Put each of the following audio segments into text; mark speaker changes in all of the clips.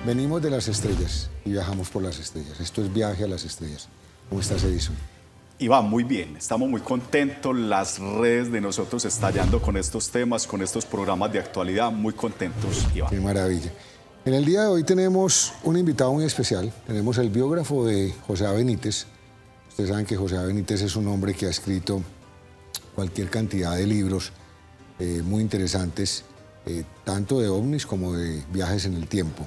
Speaker 1: Venimos de las estrellas y viajamos por las estrellas. Esto es Viaje a las Estrellas. ¿Cómo estás, Edison?
Speaker 2: Iván, muy bien, estamos muy contentos, las redes de nosotros estallando con estos temas, con estos programas de actualidad, muy contentos, Iván.
Speaker 1: Qué maravilla. En el día de hoy tenemos un invitado muy especial, tenemos el biógrafo de José A. Benítez. Ustedes saben que José A. Benítez es un hombre que ha escrito cualquier cantidad de libros muy interesantes, tanto de ovnis como de viajes en el tiempo.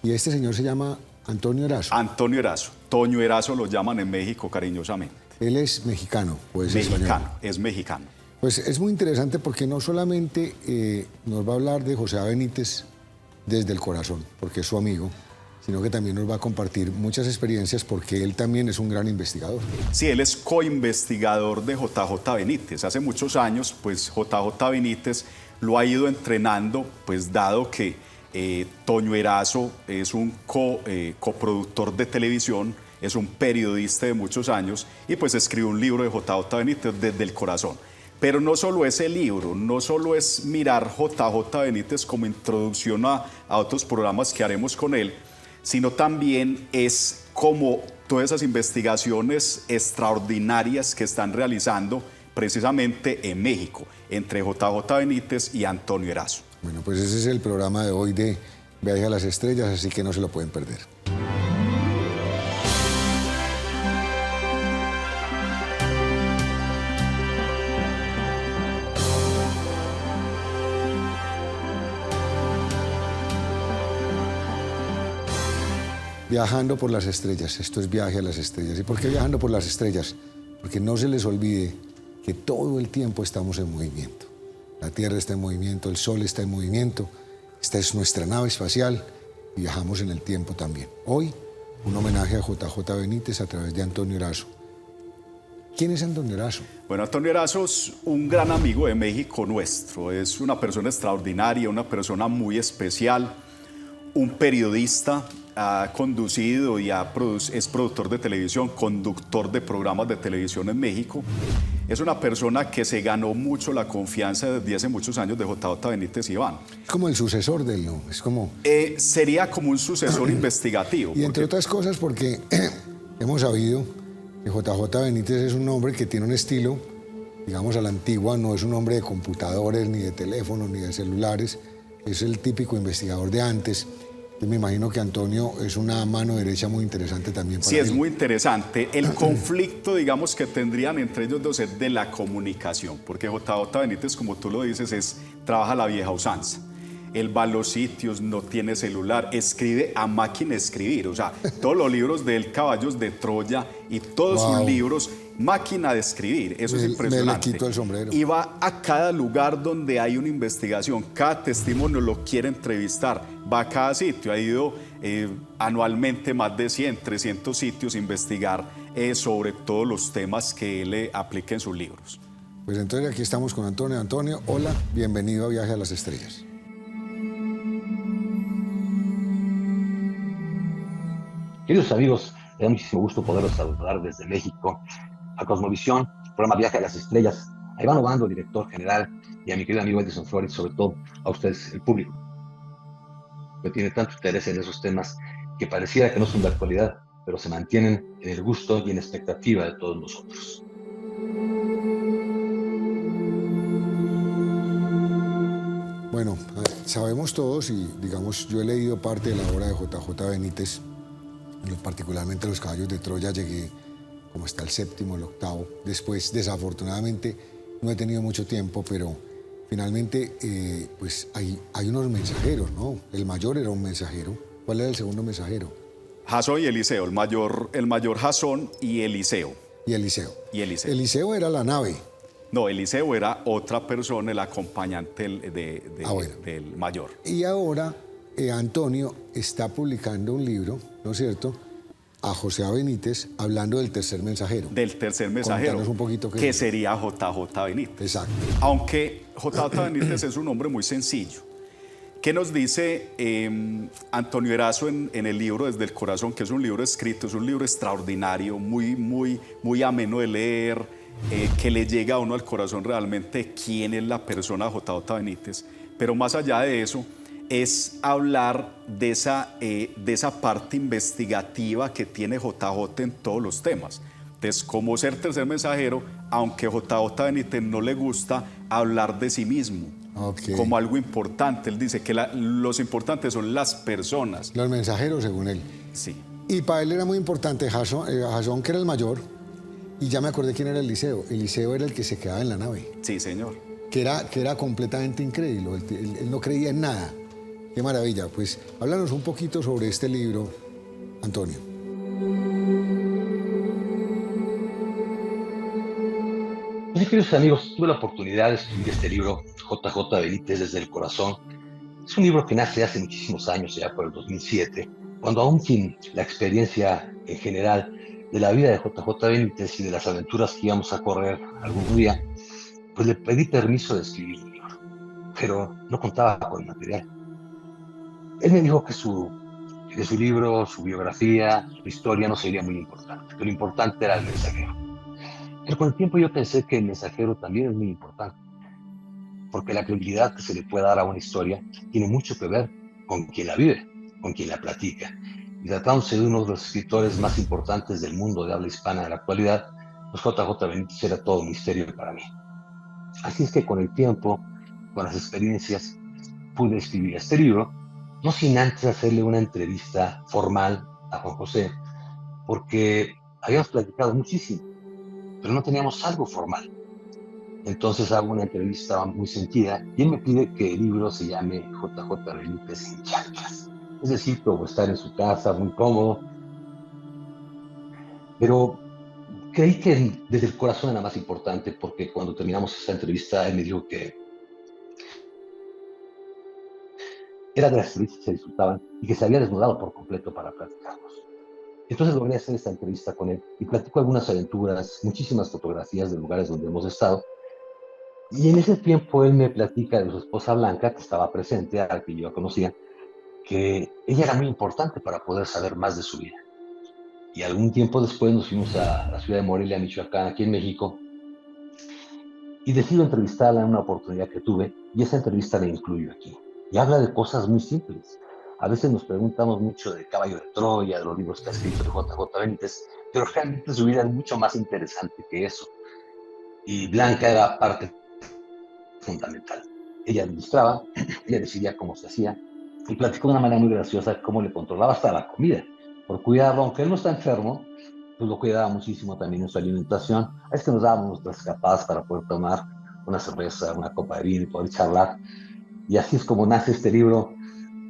Speaker 1: Y este señor se llama Antonio Erazo.
Speaker 2: Antonio Erazo, Toño Erazo lo llaman en México cariñosamente.
Speaker 1: Él es mexicano, pues
Speaker 2: Mexicano,
Speaker 1: español.
Speaker 2: es mexicano.
Speaker 1: Pues es muy interesante porque no solamente nos va a hablar de José A. Benítez desde el corazón, porque es su amigo, sino que también nos va a compartir muchas experiencias porque él también es un gran investigador.
Speaker 2: Sí, él es coinvestigador de JJ Benítez. Hace muchos años, pues JJ Benítez lo ha ido entrenando, pues dado que Toño Erazo es un coproductor de televisión, es un periodista de muchos años y pues escribió un libro de JJ Benítez desde el corazón. Pero no solo ese libro, no solo es mirar JJ Benítez como introducción a otros programas que haremos con él, sino también es como todas esas investigaciones extraordinarias que están realizando precisamente en México, entre JJ Benítez y Antonio Erazo.
Speaker 1: Bueno, pues ese es el programa de hoy de Viaje a las Estrellas, así que no se lo pueden perder. Viajando por las estrellas, esto es Viaje a las Estrellas. ¿Y por qué viajando por las estrellas? Porque no se les olvide que todo el tiempo estamos en movimiento. La Tierra está en movimiento, el Sol está en movimiento, esta es nuestra nave espacial y viajamos en el tiempo también. Hoy, un homenaje a JJ Benítez a través de Antonio Erazo. ¿Quién es Antonio Erazo?
Speaker 2: Bueno, Antonio Erazo es un gran amigo de México nuestro, es una persona extraordinaria, una persona muy especial, un periodista. Ha conducido y es productor de televisión, conductor de programas de televisión en México. Es una persona que se ganó mucho la confianza desde hace muchos años de JJ Benítez Iván.
Speaker 1: Es como el sucesor de él, ¿no? Es como...
Speaker 2: sería como un sucesor investigativo.
Speaker 1: Y entre otras cosas porque hemos sabido que JJ Benítez es un hombre que tiene un estilo, digamos, a la antigua, no es un hombre de computadores, ni de teléfonos, ni de celulares, es el típico investigador de antes. Yo me imagino que Antonio es una mano derecha muy interesante también para
Speaker 2: Sí,
Speaker 1: él.
Speaker 2: es muy interesante. El conflicto, digamos, que tendrían entre ellos dos es de la comunicación, porque JJ Benítez, como tú lo dices, trabaja la vieja usanza. Él va a los sitios, no tiene celular, escribe a máquina de escribir. O sea, todos los libros de él, Caballos de Troya, y todos sus libros, máquina de escribir. Eso es impresionante.
Speaker 1: Me le quito el sombrero.
Speaker 2: Y va a cada lugar donde hay una investigación, cada testimonio lo quiere entrevistar, va a cada sitio. Ha ido anualmente más de 100, 300 sitios a investigar sobre todos los temas que él aplica en sus libros.
Speaker 1: Pues entonces aquí estamos con Antonio. Antonio, hola, bienvenido a Viaje a las Estrellas.
Speaker 3: Queridos amigos, me da muchísimo gusto poderlos saludar desde México a Cosmovisión, programa Viaje a las Estrellas, a Iván Obando, director general, y a mi querido amigo Edison Flores, sobre todo a ustedes, el público, que tiene tanto interés en esos temas que pareciera que no son de actualidad, pero se mantienen en el gusto y en expectativa de todos nosotros.
Speaker 1: Bueno, sabemos todos y digamos, yo he leído parte de la obra de JJ Benítez, particularmente Los Caballos de Troya, llegué como hasta el séptimo, el octavo. Después, desafortunadamente, no he tenido mucho tiempo, pero finalmente pues hay unos mensajeros, ¿no? El mayor era un mensajero. ¿Cuál era el segundo mensajero?
Speaker 2: Jasón y Eliseo, el mayor Jasón y Eliseo.
Speaker 1: Y Eliseo.
Speaker 2: Y Eliseo.
Speaker 1: Eliseo era la nave.
Speaker 2: No, Eliseo era otra persona, el acompañante del mayor.
Speaker 1: Y ahora Antonio está publicando un libro, ¿no es cierto?, a José A. Benítez, hablando del tercer mensajero.
Speaker 2: Del tercer mensajero,
Speaker 1: Contanos un poquito
Speaker 2: que sería JJ Benítez.
Speaker 1: Exacto.
Speaker 2: Aunque JJ Benítez es un hombre muy sencillo. ¿Qué nos dice Antonio Erazo en el libro Desde el Corazón? Que es un libro escrito, es un libro extraordinario, muy ameno de leer, que le llega a uno al corazón realmente quién es la persona JJ Benítez. Pero más allá de eso, es hablar de esa parte investigativa que tiene JJ en todos los temas. Entonces, como ser tercer mensajero, aunque JJ Benítez no le gusta hablar de sí mismo como algo importante. Él dice que los importantes son las personas.
Speaker 1: Los mensajeros, según él.
Speaker 2: Sí.
Speaker 1: Y para él era muy importante Jasón, que era el mayor, y ya me acordé quién era Eliseo. Eliseo era el que se quedaba en la nave.
Speaker 2: Sí, señor.
Speaker 1: Que era completamente incrédulo, él no creía en nada. Qué maravilla. Pues háblanos un poquito sobre este libro, Antonio.
Speaker 3: Pues, queridos amigos, tuve la oportunidad de escribir este libro, JJ Benítez desde el corazón. Es un libro que nace hace muchísimos años, ya por el 2007, cuando aún sin la experiencia en general de la vida de JJ Benítez y de las aventuras que íbamos a correr algún día, pues le pedí permiso de escribir un libro, pero no contaba con el material. Él me dijo que su libro, su biografía, su historia no sería muy importante, que lo importante era el mensajero. Pero con el tiempo yo pensé que el mensajero también es muy importante, porque la credibilidad que se le puede dar a una historia tiene mucho que ver con quien la vive, con quien la platica. Y tratándose de uno de los escritores más importantes del mundo de habla hispana de la actualidad, pues JJ Benítez era todo un misterio para mí. Así es que con el tiempo, con las experiencias, pude escribir este libro, no sin antes hacerle una entrevista formal a Juan José, porque habíamos platicado muchísimo, pero no teníamos algo formal. Entonces hago una entrevista muy sentida y él me pide que el libro se llame JJ Benítez en chanclas. Es decir, como estar en su casa, muy cómodo. Pero creí que desde el corazón era más importante, porque cuando terminamos esa entrevista, él me dijo que era de las entrevistas que se disfrutaban y que se había desnudado por completo para platicarnos. Entonces logré hacer esta entrevista con él y platico algunas aventuras, muchísimas fotografías de lugares donde hemos estado. Y en ese tiempo él me platica de su esposa Blanca, que estaba presente, a la que yo conocía, que ella era muy importante para poder saber más de su vida. Y algún tiempo después nos fuimos a la ciudad de Morelia, Michoacán, aquí en México, y decido entrevistarla en una oportunidad que tuve, y esa entrevista la incluyo aquí. Y habla de cosas muy simples. A veces nos preguntamos mucho de Caballo de Troya, de los libros que ha escrito de JJ Benítez, pero realmente su vida es mucho más interesante que eso. Y Blanca era parte fundamental. Ella administraba, ella decidía cómo se hacía, y platicó de una manera muy graciosa cómo le controlaba hasta la comida. Por cuidarlo, aunque él no está enfermo, pues lo cuidaba muchísimo también en su alimentación. Es que nos dábamos nuestras escapadas para poder tomar una cerveza, una copa de vino y poder charlar. Y así es como nace este libro,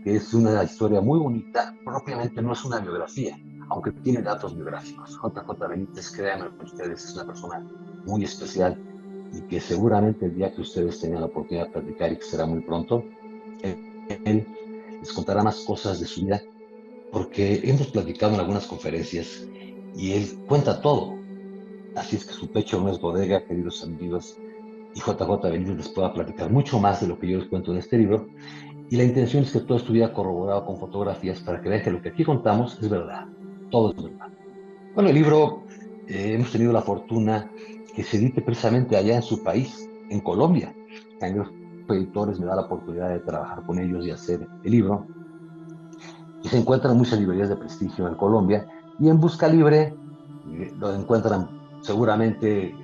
Speaker 3: que es una historia muy bonita. Propiamente no es una biografía, aunque tiene datos biográficos. JJ Benítez, créanme ustedes, es una persona muy especial y que seguramente el día que ustedes tengan la oportunidad de platicar, y que será muy pronto, él les contará más cosas de su vida, porque hemos platicado en algunas conferencias y él cuenta todo. Así es que su pecho no es bodega, queridos amigos, y JJ Benítez les pueda platicar mucho más de lo que yo les cuento en este libro. Y la intención es que todo estuviera corroborado con fotografías para que vean que lo que aquí contamos es verdad, todo es verdad. Bueno, el libro hemos tenido la fortuna que se edite precisamente allá en su país, en Colombia. Los editores me da la oportunidad de trabajar con ellos y hacer el libro. Y se encuentran muchas librerías de prestigio en Colombia, y en Busca Libre lo encuentran seguramente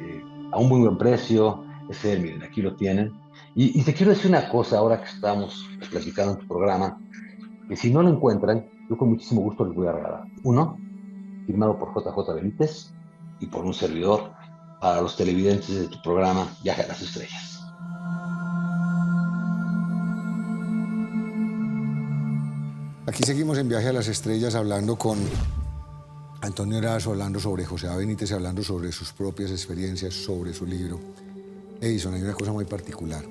Speaker 3: a un muy buen precio. Miren, aquí lo tienen. Y te quiero decir una cosa, ahora que estamos platicando en tu programa, que si no lo encuentran, yo con muchísimo gusto les voy a regalar uno, firmado por JJ Benítez y por un servidor, para los televidentes de tu programa Viaje a las Estrellas.
Speaker 1: Aquí seguimos en Viaje a las Estrellas hablando con Antonio Erazo, hablando sobre José A. Benítez, hablando sobre sus propias experiencias, sobre su libro. Edison, hay una cosa muy particular.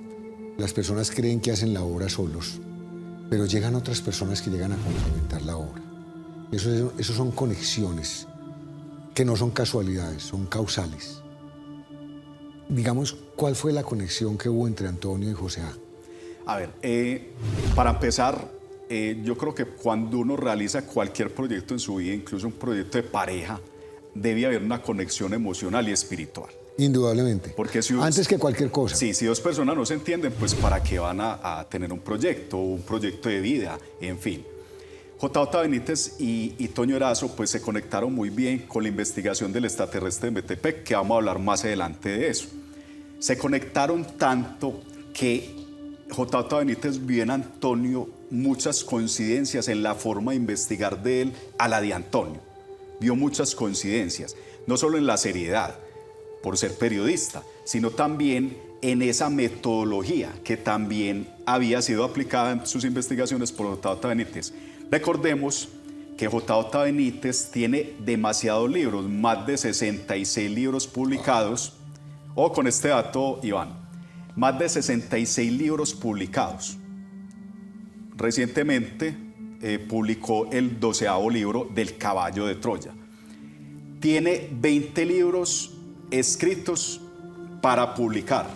Speaker 1: Las personas creen que hacen la obra solos, pero llegan otras personas que llegan a complementar la obra. Eso son conexiones que no son casualidades, son causales. Digamos, ¿cuál fue la conexión que hubo entre Antonio y José A?
Speaker 2: A ver, para empezar, yo creo que cuando uno realiza cualquier proyecto en su vida, incluso un proyecto de pareja, debe haber una conexión emocional y espiritual.
Speaker 1: Indudablemente.
Speaker 2: Porque
Speaker 1: Antes que cualquier cosa.
Speaker 2: Sí, si dos personas no se entienden, pues ¿para qué van a tener un proyecto de vida? En fin. JJ Benítez y Toño Erazo pues se conectaron muy bien con la investigación del extraterrestre de Metepec, que vamos a hablar más adelante de eso. Se conectaron tanto que JJ Benítez vio en Antonio muchas coincidencias en la forma de investigar de él a la de Antonio. Vio muchas coincidencias, no solo en la seriedad, por ser periodista, sino también en esa metodología que también había sido aplicada en sus investigaciones por JJ Benítez. Recordemos que JJ Benítez tiene demasiados libros, más de 66 libros publicados. O con este dato, Iván, más de 66 libros publicados. Recientemente publicó el 12º libro del Caballo de Troya. Tiene 20 libros escritos para publicar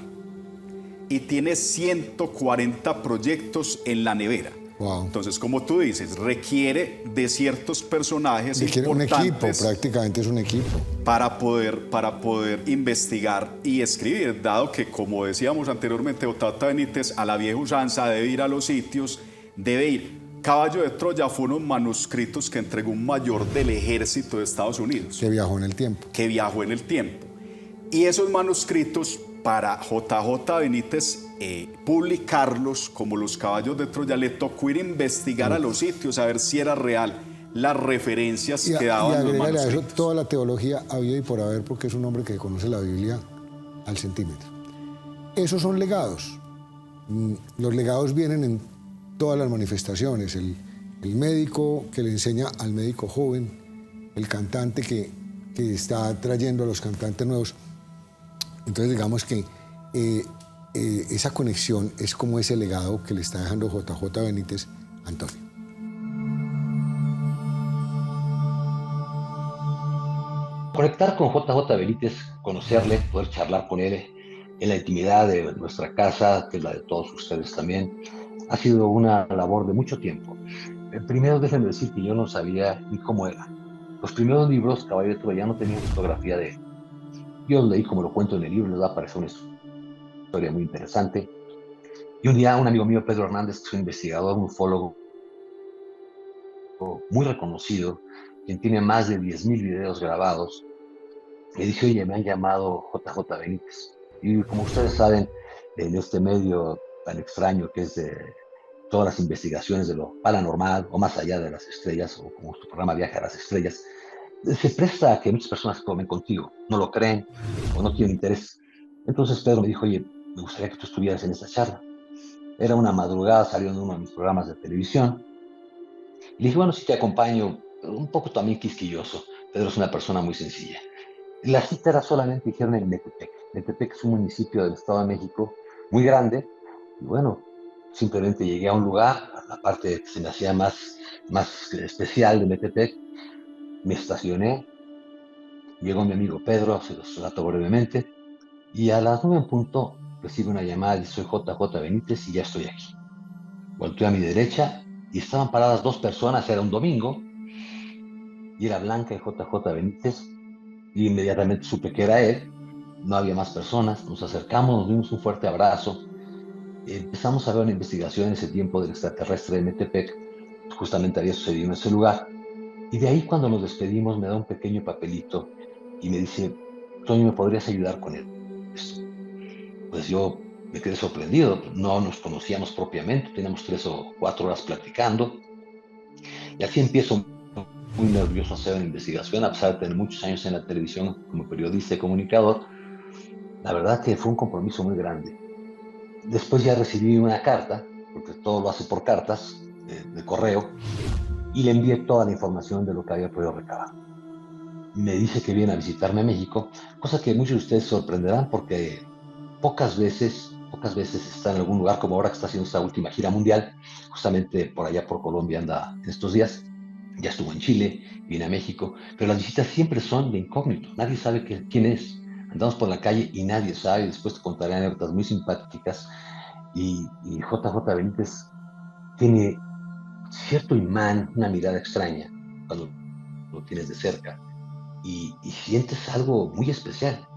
Speaker 2: y tiene 140 proyectos en la nevera.
Speaker 1: Wow.
Speaker 2: Entonces, como tú dices, requiere de ciertos personajes
Speaker 1: requiere
Speaker 2: importantes.
Speaker 1: Un equipo, prácticamente es un equipo.
Speaker 2: Para poder investigar y escribir, dado que, como decíamos anteriormente, JJ Benítez a la vieja usanza debe ir a los sitios, debe ir. Caballo de Troya fue unos manuscritos que entregó un mayor del ejército de Estados Unidos.
Speaker 1: Que viajó en el tiempo.
Speaker 2: Y esos manuscritos, para JJ Benítez publicarlos como los Caballos de Troya, le tocó ir a investigar a los sitios, a ver si era real las referencias que daban los manuscritos.
Speaker 1: Y a eso toda la teología había y por haber, porque es un hombre que conoce la Biblia al centímetro. Esos son legados. Los legados vienen en todas las manifestaciones. El médico que le enseña al médico joven, el cantante que está trayendo a los cantantes nuevos. Entonces digamos que esa conexión es como ese legado que le está dejando JJ Benítez a Antonio.
Speaker 3: Conectar con JJ Benítez, conocerle, poder charlar con él en la intimidad de nuestra casa, que es la de todos ustedes también, ha sido una labor de mucho tiempo. Primero, déjenme decir que yo no sabía ni cómo era. Los primeros libros, Caballo de Troya, no tenían fotografía de él. Yo los leí como lo cuento en el libro, les va a parecer una historia muy interesante. Y un día un amigo mío, Pedro Hernández, que es un investigador, un ufólogo muy reconocido, quien tiene más de 10,000 videos grabados, le dije, oye, me han llamado JJ Benítez. Y como ustedes saben, en este medio tan extraño que es de todas las investigaciones de lo paranormal o más allá de las estrellas, o como tu programa Viaje a las Estrellas, se presta a que muchas personas tomen contigo, no lo creen o no tienen interés. Entonces Pedro me dijo, oye, me gustaría que tú estuvieras en esta charla. Era una madrugada, salió en uno de mis programas de televisión. Y le dije, bueno, sí te acompaño, un poco también quisquilloso. Pedro es una persona muy sencilla. La cita era solamente, dijeron, en Metepec. Metepec es un municipio del Estado de México muy grande. Y bueno, simplemente llegué a un lugar, la parte que se me hacía más especial de Metepec. Me estacioné, llegó mi amigo Pedro, se los relato brevemente, y a las 9 en punto recibe una llamada y soy JJ Benítez y ya estoy aquí. Volteé a mi derecha y estaban paradas dos personas, era un domingo, y era Blanca y JJ Benítez, y inmediatamente supe que era él, no había más personas, nos acercamos, nos dimos un fuerte abrazo, empezamos a ver una investigación en ese tiempo del extraterrestre de Metepec, justamente había sucedido en ese lugar, y de ahí cuando nos despedimos me da un pequeño papelito y me dice, Toño, ¿me podrías ayudar con él? Pues yo me quedé sorprendido, no nos conocíamos propiamente, teníamos 3 o 4 horas platicando, y así empiezo muy nervioso a hacer una investigación, a pesar de tener muchos años en la televisión como periodista y comunicador. La verdad que fue un compromiso muy grande. Después ya recibí una carta, porque todo lo hace por cartas, de correo, y le envié toda la información de lo que había podido recabar. Me dice que viene a visitarme a México, cosa que muchos de ustedes sorprenderán porque pocas veces está en algún lugar, como ahora que está haciendo esta última gira mundial, justamente por allá por Colombia anda en estos días, ya estuvo en Chile, viene a México, pero las visitas siempre son de incógnito, nadie sabe quién es. Andamos por la calle y nadie sabe, después te contaré anécdotas muy simpáticas, y JJ Benítez tiene cierto imán, una mirada extraña cuando lo tienes de cerca y sientes algo muy especial.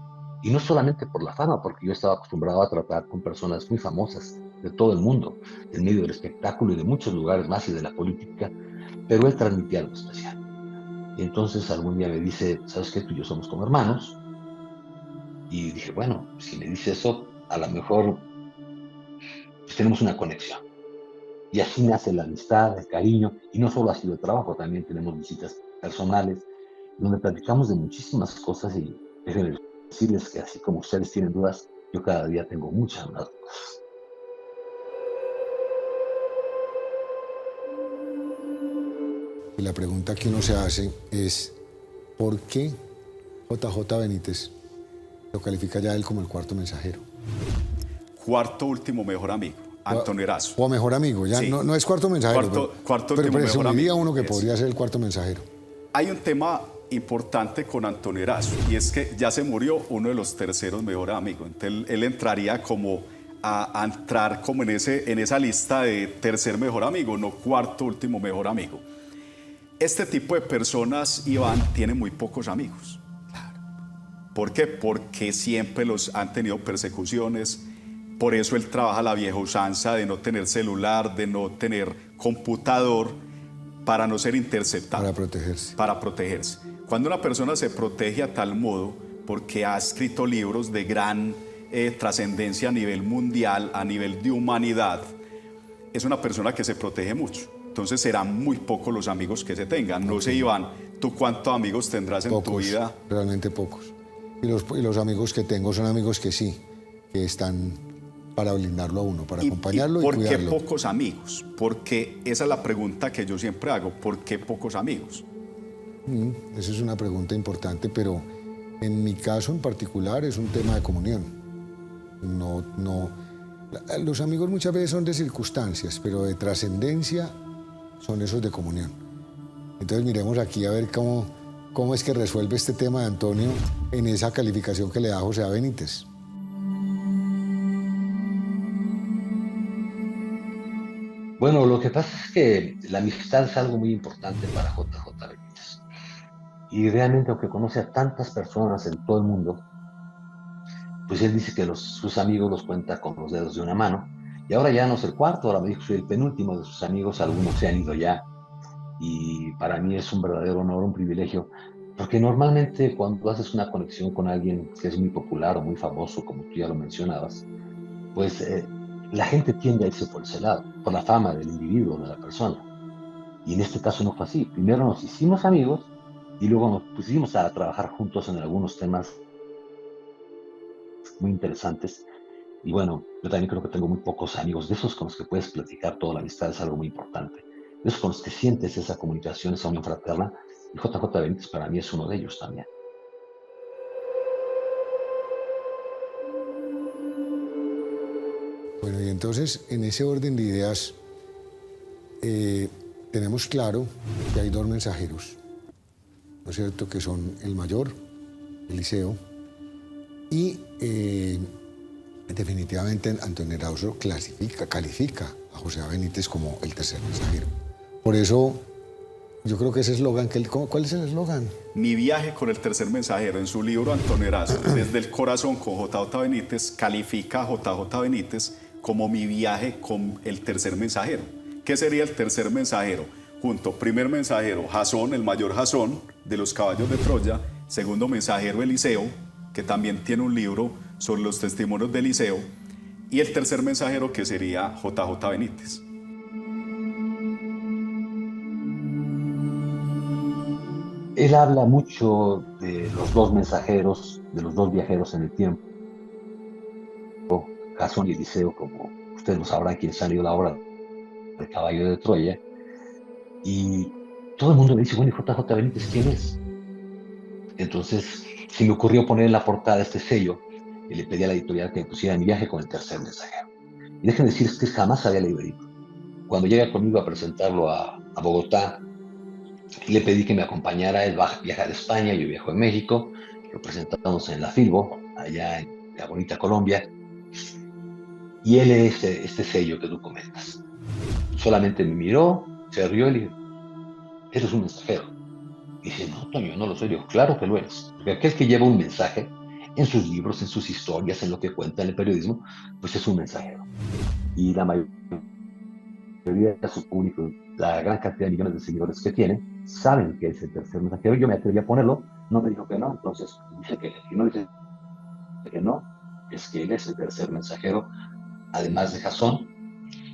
Speaker 3: Y no solamente por la fama, porque yo estaba acostumbrado a tratar con personas muy famosas de todo el mundo, del medio del espectáculo y de muchos lugares más y de la política, pero él transmitía algo especial. Y entonces algún día me dice, ¿sabes qué? Tú y yo somos como hermanos. Y dije, bueno, si me dice eso, a lo mejor pues, tenemos una conexión. Y así nace la amistad, el cariño, y no solo ha sido el trabajo, también tenemos visitas personales, donde platicamos de muchísimas cosas y déjenme decirles que así como ustedes tienen dudas, yo cada día tengo muchas más dudas.
Speaker 1: Y la pregunta que uno se hace es, ¿por qué JJ Benítez lo califica ya él como el cuarto mensajero?
Speaker 2: Cuarto último mejor amigo, Antonio Erazo.
Speaker 1: O mejor amigo, ya
Speaker 2: Sí.
Speaker 1: no es cuarto mensajero.
Speaker 2: Cuarto
Speaker 1: pero
Speaker 2: último mejor
Speaker 1: presumiría
Speaker 2: amigo.
Speaker 1: uno que
Speaker 2: Eso.
Speaker 1: podría ser el cuarto mensajero.
Speaker 2: Hay un tema importante con Antonio Erazo y es que ya se murió uno de los terceros mejores amigos. Entonces él entraría como a entrar como en esa lista de tercer mejor amigo, no cuarto último mejor amigo. Este tipo de personas, Iván, tiene muy pocos amigos. ¿Por qué? Porque siempre los han tenido persecuciones. Por eso él trabaja la vieja usanza de no tener celular, de no tener computador, para no ser interceptado.
Speaker 1: Para protegerse.
Speaker 2: Para protegerse. Cuando una persona se protege a tal modo, porque ha escrito libros de gran trascendencia a nivel mundial, a nivel de humanidad, es una persona que se protege mucho. Entonces serán muy pocos los amigos que se tengan. No sé, Iván, ¿tú cuántos amigos tendrás en
Speaker 1: Pocos,
Speaker 2: tu vida?
Speaker 1: realmente pocos. Y los amigos que tengo son amigos que sí, que están para blindarlo a uno, para acompañarlo y
Speaker 2: ¿Por qué
Speaker 1: cuidarlo.
Speaker 2: pocos amigos? Porque esa es la pregunta que yo siempre hago. ¿Por qué pocos amigos?
Speaker 1: Esa es una pregunta importante, pero en mi caso en particular es un tema de comunión. Los amigos muchas veces son de circunstancias, pero de trascendencia son esos de comunión. Entonces miremos aquí a ver cómo es que resuelve este tema de Antonio en esa calificación que le da José A. Benítez.
Speaker 3: Bueno, lo que pasa es que la amistad es algo muy importante para JJ Benítez. Y realmente, aunque conoce a tantas personas en todo el mundo, pues él dice que sus amigos los cuenta con los dedos de una mano. Y ahora ya no es el cuarto, ahora me dijo que soy el penúltimo de sus amigos, algunos se han ido ya. Y para mí es un verdadero honor, un privilegio, porque normalmente cuando haces una conexión con alguien que es muy popular o muy famoso, como tú ya lo mencionabas, pues la gente tiende a irse por ese lado, por la fama del individuo, de la persona. Y en este caso no fue así. Primero nos hicimos amigos y luego nos pusimos a trabajar juntos en algunos temas muy interesantes. Y bueno, yo también creo que tengo muy pocos amigos, de esos con los que puedes platicar toda la amistad, es algo muy importante. De esos con los que sientes esa comunicación, esa unión fraterna, y JJ Benítez para mí es uno de ellos también.
Speaker 1: Bueno, y entonces en ese orden de ideas tenemos claro que hay dos mensajeros, ¿no es cierto?, que son el mayor, Eliseo, y definitivamente Antonio Erazo califica a José A. Benítez como el tercer mensajero. Por eso, yo creo que ese eslogan, ¿cuál es el eslogan?
Speaker 2: Mi viaje con el tercer mensajero. En su libro, Antonio Erazo, Desde el corazón con JJ Benítez, califica a JJ Benítez como mi viaje con el tercer mensajero. ¿Qué sería el tercer mensajero? Junto, primer mensajero, Jasón, el mayor Jasón, de los caballos de Troya. Segundo mensajero, Eliseo, que también tiene un libro sobre los testimonios de Eliseo. Y el tercer mensajero, que sería JJ Benítez.
Speaker 3: Él habla mucho de los dos mensajeros, de los dos viajeros en el tiempo, Jasón y Eliseo, como ustedes lo sabrán, quienes han leído la obra del caballo de Troya. Y todo el mundo me dice, bueno, ¿y JJ Benítez quién es? Entonces se me ocurrió poner en la portada este sello y le pedí a la editorial que me pusiera mi viaje con el tercer mensajero. Y déjenme decirles que jamás había leído el libro. Cuando llega conmigo a presentarlo a Bogotá, le pedí que me acompañara. Él viaja de España, yo viajo de México, lo presentamos en la Filbo, allá en la bonita Colombia, y él es este sello que tú comentas. Solamente me miró, se rió y le dije, eres un mensajero. Y dice, no, Toño, no lo soy. Yo, claro que lo eres. Porque aquel que lleva un mensaje en sus libros, en sus historias, en lo que cuenta en el periodismo, pues es un mensajero. Y la mayoría de su público, la gran cantidad de millones de seguidores que tiene, saben que es el tercer mensajero. Yo me atreví a ponerlo, no me dijo que no, entonces dice que no, dice que no, es que él es el tercer mensajero, además de Jasón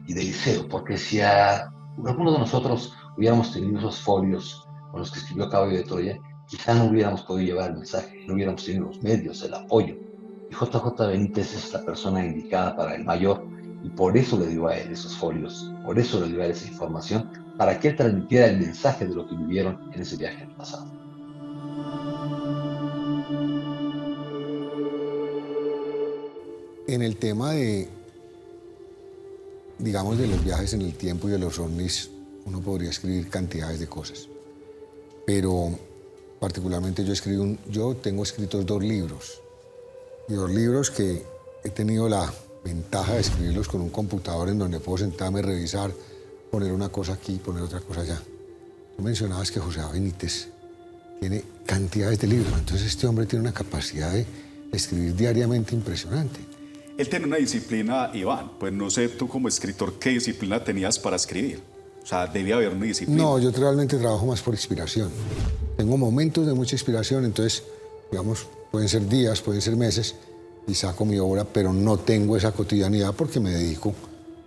Speaker 3: y de Liceo, porque si alguno de nosotros hubiéramos tenido esos folios con los que escribió Caballo de Troya, quizá no hubiéramos podido llevar el mensaje, no hubiéramos tenido los medios, el apoyo. Y JJ Benítez es la persona indicada para el mayor, y por eso le dio a él esos folios, por eso le dio a él esa información, para que él transmitiera el mensaje de lo que vivieron en ese viaje en el pasado.
Speaker 1: En el tema de, digamos, de los viajes en el tiempo y de los ovnis, uno podría escribir cantidades de cosas. Pero particularmente yo tengo escritos 2 libros. Y 2 libros que he tenido la ventaja de escribirlos con un computador en donde puedo sentarme, revisar, poner una cosa aquí, poner otra cosa allá. Tú mencionabas que José Benítez tiene cantidades de libros. Entonces este hombre tiene una capacidad de escribir diariamente impresionante.
Speaker 2: Él tiene una disciplina, Iván, pues no sé tú como escritor qué disciplina tenías para escribir. O sea, debía haber una disciplina.
Speaker 1: No, yo realmente trabajo más por inspiración. Tengo momentos de mucha inspiración, entonces, digamos, pueden ser días, pueden ser meses, y saco mi obra, pero no tengo esa cotidianidad porque me dedico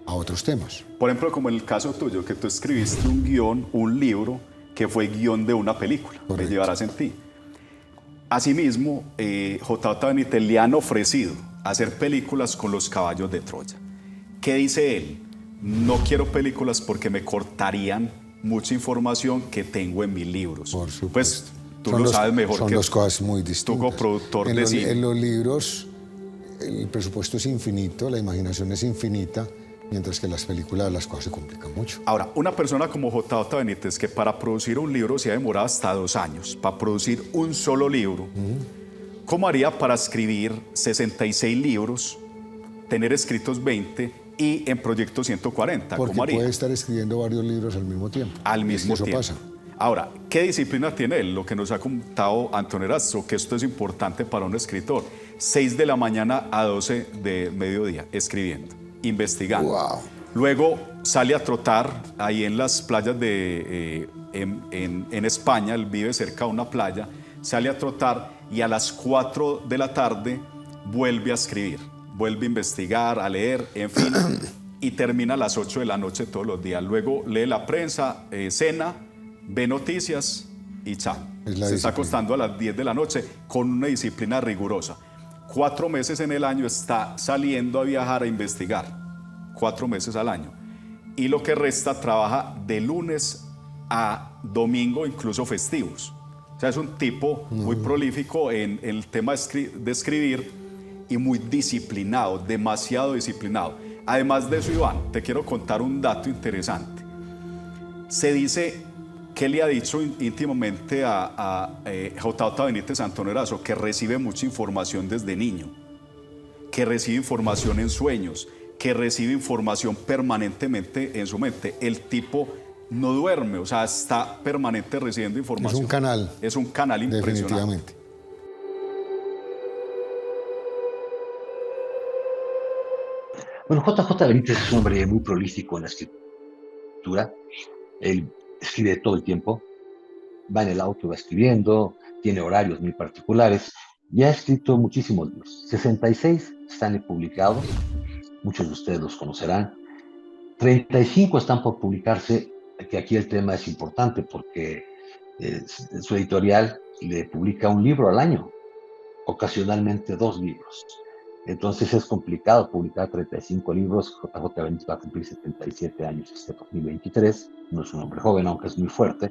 Speaker 1: a otros temas.
Speaker 2: Por ejemplo, como en el caso tuyo, que tú escribiste un guión, un libro, que fue guión de una película,
Speaker 1: Correcto.
Speaker 2: Me llevarás en ti. Asimismo, J.J. Benítez le han ofrecido hacer películas con los caballos de Troya. ¿Qué dice él? No quiero películas porque me cortarían mucha información que tengo en mis libros.
Speaker 1: Por supuesto.
Speaker 2: Pues tú lo sabes mejor
Speaker 1: son
Speaker 2: que
Speaker 1: 2 cosas muy distintas.
Speaker 2: tú como productor de cine.
Speaker 1: En los libros el presupuesto es infinito, la imaginación es infinita, mientras que en las películas las cosas se complican mucho.
Speaker 2: Ahora, una persona como J.J. Benítez, que para producir un libro se ha demorado hasta 2 años, para producir un solo libro, ¿cómo haría para escribir 66 libros, tener escritos 20 y en proyecto 140?
Speaker 1: Porque
Speaker 2: ¿Cómo haría?
Speaker 1: puede estar escribiendo varios libros al mismo tiempo.
Speaker 2: Al mismo
Speaker 1: eso
Speaker 2: tiempo.
Speaker 1: pasa.
Speaker 2: Ahora, ¿qué disciplina tiene él? Lo que nos ha contado Antonio Erazo, que esto es importante para un escritor. 6 de la mañana a 12 de mediodía, escribiendo, investigando.
Speaker 1: Wow.
Speaker 2: Luego sale a trotar ahí en las playas en España, él vive cerca de una playa, sale a trotar y a las 4 de la tarde vuelve a escribir, vuelve a investigar, a leer, en fin, y termina a las 8 de la noche todos los días. Luego lee la prensa, cena, ve noticias y chao. Se está acostando a las 10 de la noche con una disciplina rigurosa. 4 meses en el año está saliendo a viajar a investigar. 4 meses al año. Y lo que resta trabaja de lunes a domingo, incluso festivos. O sea, es un tipo muy prolífico en el tema de escribir y muy disciplinado, demasiado disciplinado. Además de eso, Iván, te quiero contar un dato interesante. Se dice que le ha dicho íntimamente a J.J. Benítez Antonio Erazo que recibe mucha información desde niño, que recibe información en sueños, que recibe información permanentemente en su mente. El tipo no duerme, o sea, está permanente recibiendo información.
Speaker 1: Es un canal.
Speaker 2: Es un canal impresionante.
Speaker 1: Definitivamente.
Speaker 3: Bueno, JJ Benítez es un hombre muy prolífico en la escritura. Él escribe todo el tiempo, va en el auto, va escribiendo, tiene horarios muy particulares y ha escrito muchísimos libros. 66 están publicados, muchos de ustedes los conocerán. 35 están por publicarse, que aquí el tema es importante porque su editorial le publica un libro al año, ocasionalmente 2 libros. Entonces es complicado publicar 35 libros. JJ Benítez va a cumplir 77 años este 2023. No es un hombre joven, aunque es muy fuerte.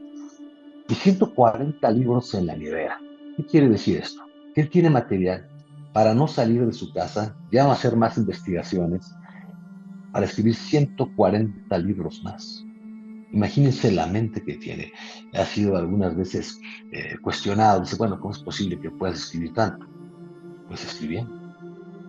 Speaker 3: Y 140 libros en la nevera. ¿Qué quiere decir esto? Que él tiene material para no salir de su casa, ya no hacer más investigaciones, para escribir 140 libros más. Imagínense la mente que tiene. Ha sido algunas veces cuestionado. Dice, bueno, ¿cómo es posible que puedas escribir tanto? Pues escribiendo.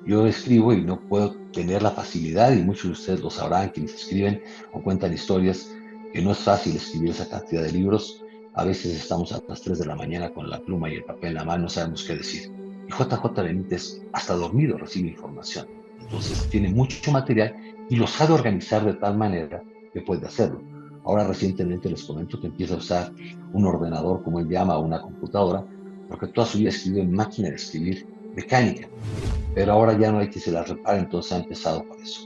Speaker 3: Yo escribo y no puedo tener la facilidad, y muchos de ustedes lo sabrán, quienes escriben o cuentan historias, que no es fácil escribir esa cantidad de libros. A veces estamos a las 3 de la mañana con la pluma y el papel en la mano, no sabemos qué decir. y JJ Benítez hasta dormido recibe información. Entonces tiene mucho material y lo sabe organizar de tal manera que puede hacerlo. Ahora recientemente les comento que empieza a usar un ordenador, como él llama, una computadora, porque toda su vida escribió en máquina de escribir mecánica. Pero ahora ya no hay que se la repare, entonces ha empezado por eso.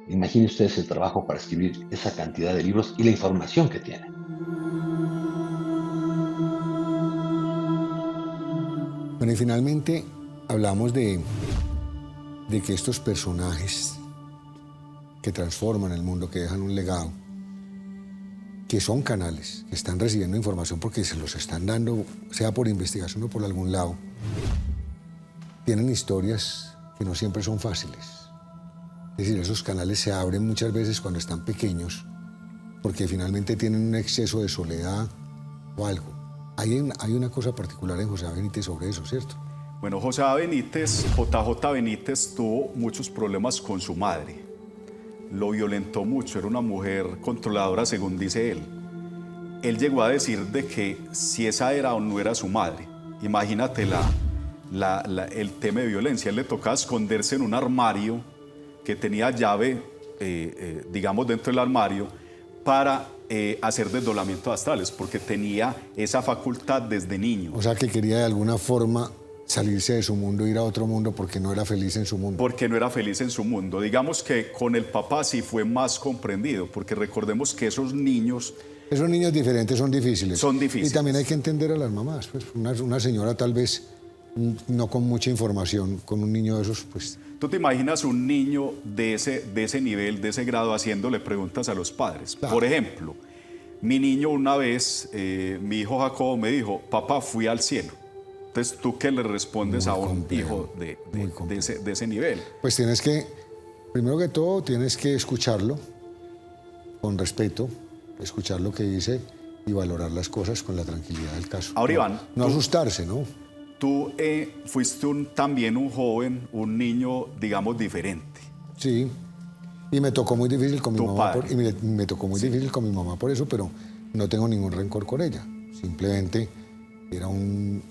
Speaker 3: Imaginen ustedes el trabajo para escribir esa cantidad de libros y la información que tiene.
Speaker 1: Bueno, y finalmente hablamos de que estos personajes que transforman el mundo, que dejan un legado, que son canales, que están recibiendo información porque se los están dando, sea por investigación o por algún lado, tienen historias que no siempre son fáciles. Es decir, esos canales se abren muchas veces cuando están pequeños porque finalmente tienen un exceso de soledad o algo. Hay una cosa particular en José Benítez sobre eso, ¿cierto?
Speaker 2: Bueno, José Benítez, JJ Benítez, tuvo muchos problemas con su madre. Lo violentó mucho, era una mujer controladora, según dice él. Él llegó a decir de que si esa era o no era su madre. Imagínate el tema de violencia. Él le tocaba esconderse en un armario que tenía llave, digamos, dentro del armario, para hacer desdoblamientos astrales, porque tenía esa facultad desde niño.
Speaker 1: O sea, que quería de alguna forma salirse de su mundo, ir a otro mundo porque no era feliz en su mundo.
Speaker 2: Porque no era feliz en su mundo. Digamos que con el papá sí fue más comprendido, porque recordemos que esos niños
Speaker 1: diferentes son difíciles.
Speaker 2: Son difíciles.
Speaker 1: Y también hay que entender a las mamás. Pues una señora tal vez no con mucha información, con un niño de esos, pues...
Speaker 2: ¿Tú te imaginas un niño de ese nivel, de ese grado, haciéndole preguntas a los padres? Claro. Por ejemplo, mi niño una vez, mi hijo Jacobo me dijo, papá, fui al cielo. Entonces, ¿tú qué le respondes a un hijo de ese nivel?
Speaker 1: Pues tienes que, primero que todo, tienes que escucharlo con respeto, escuchar lo que dice y valorar las cosas con la tranquilidad del caso.
Speaker 2: Ahora, Iván,
Speaker 1: no asustarse, ¿no?
Speaker 2: Tú fuiste también un joven, un niño, digamos, diferente.
Speaker 1: Sí, y me tocó muy difícil con mi mamá. Me tocó muy
Speaker 2: sí.
Speaker 1: difícil con mi mamá por eso, pero no tengo ningún rencor con ella. Simplemente era un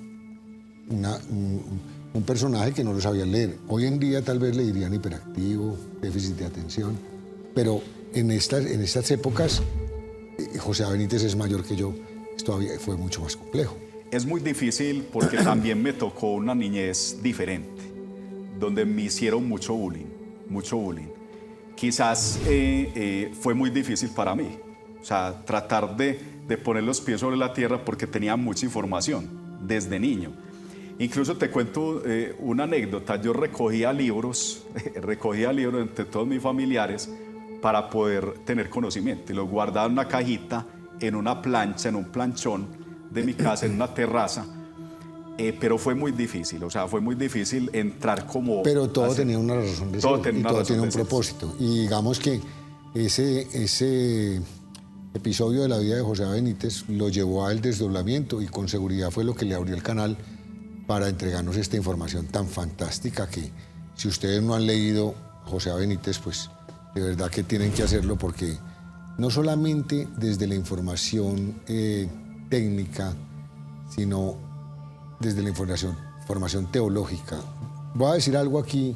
Speaker 1: personaje que no lo sabía leer. Hoy en día tal vez le dirían hiperactivo, déficit de atención, pero en estas épocas, José Benítez es mayor que yo, esto fue mucho más complejo.
Speaker 2: Es muy difícil porque también me tocó una niñez diferente, donde me hicieron mucho bullying. Quizás fue muy difícil para mí, o sea, tratar de poner los pies sobre la tierra porque tenía mucha información desde niño. Incluso te cuento una anécdota, yo recogía libros entre todos mis familiares para poder tener conocimiento y los guardaba en una cajita, en una plancha, en un planchón de mi casa, en una terraza, pero fue muy difícil, o sea, fue muy difícil entrar como...
Speaker 1: Pero todo tenía una razón de ser, y todo tiene un propósito. Y digamos que ese episodio de la vida de José Benítez lo llevó al desdoblamiento y con seguridad fue lo que le abrió el canal para entregarnos esta información tan fantástica que si ustedes no han leído José Benítez, pues de verdad que tienen que hacerlo porque no solamente desde la información técnica, sino desde la formación teológica. Voy a decir algo aquí.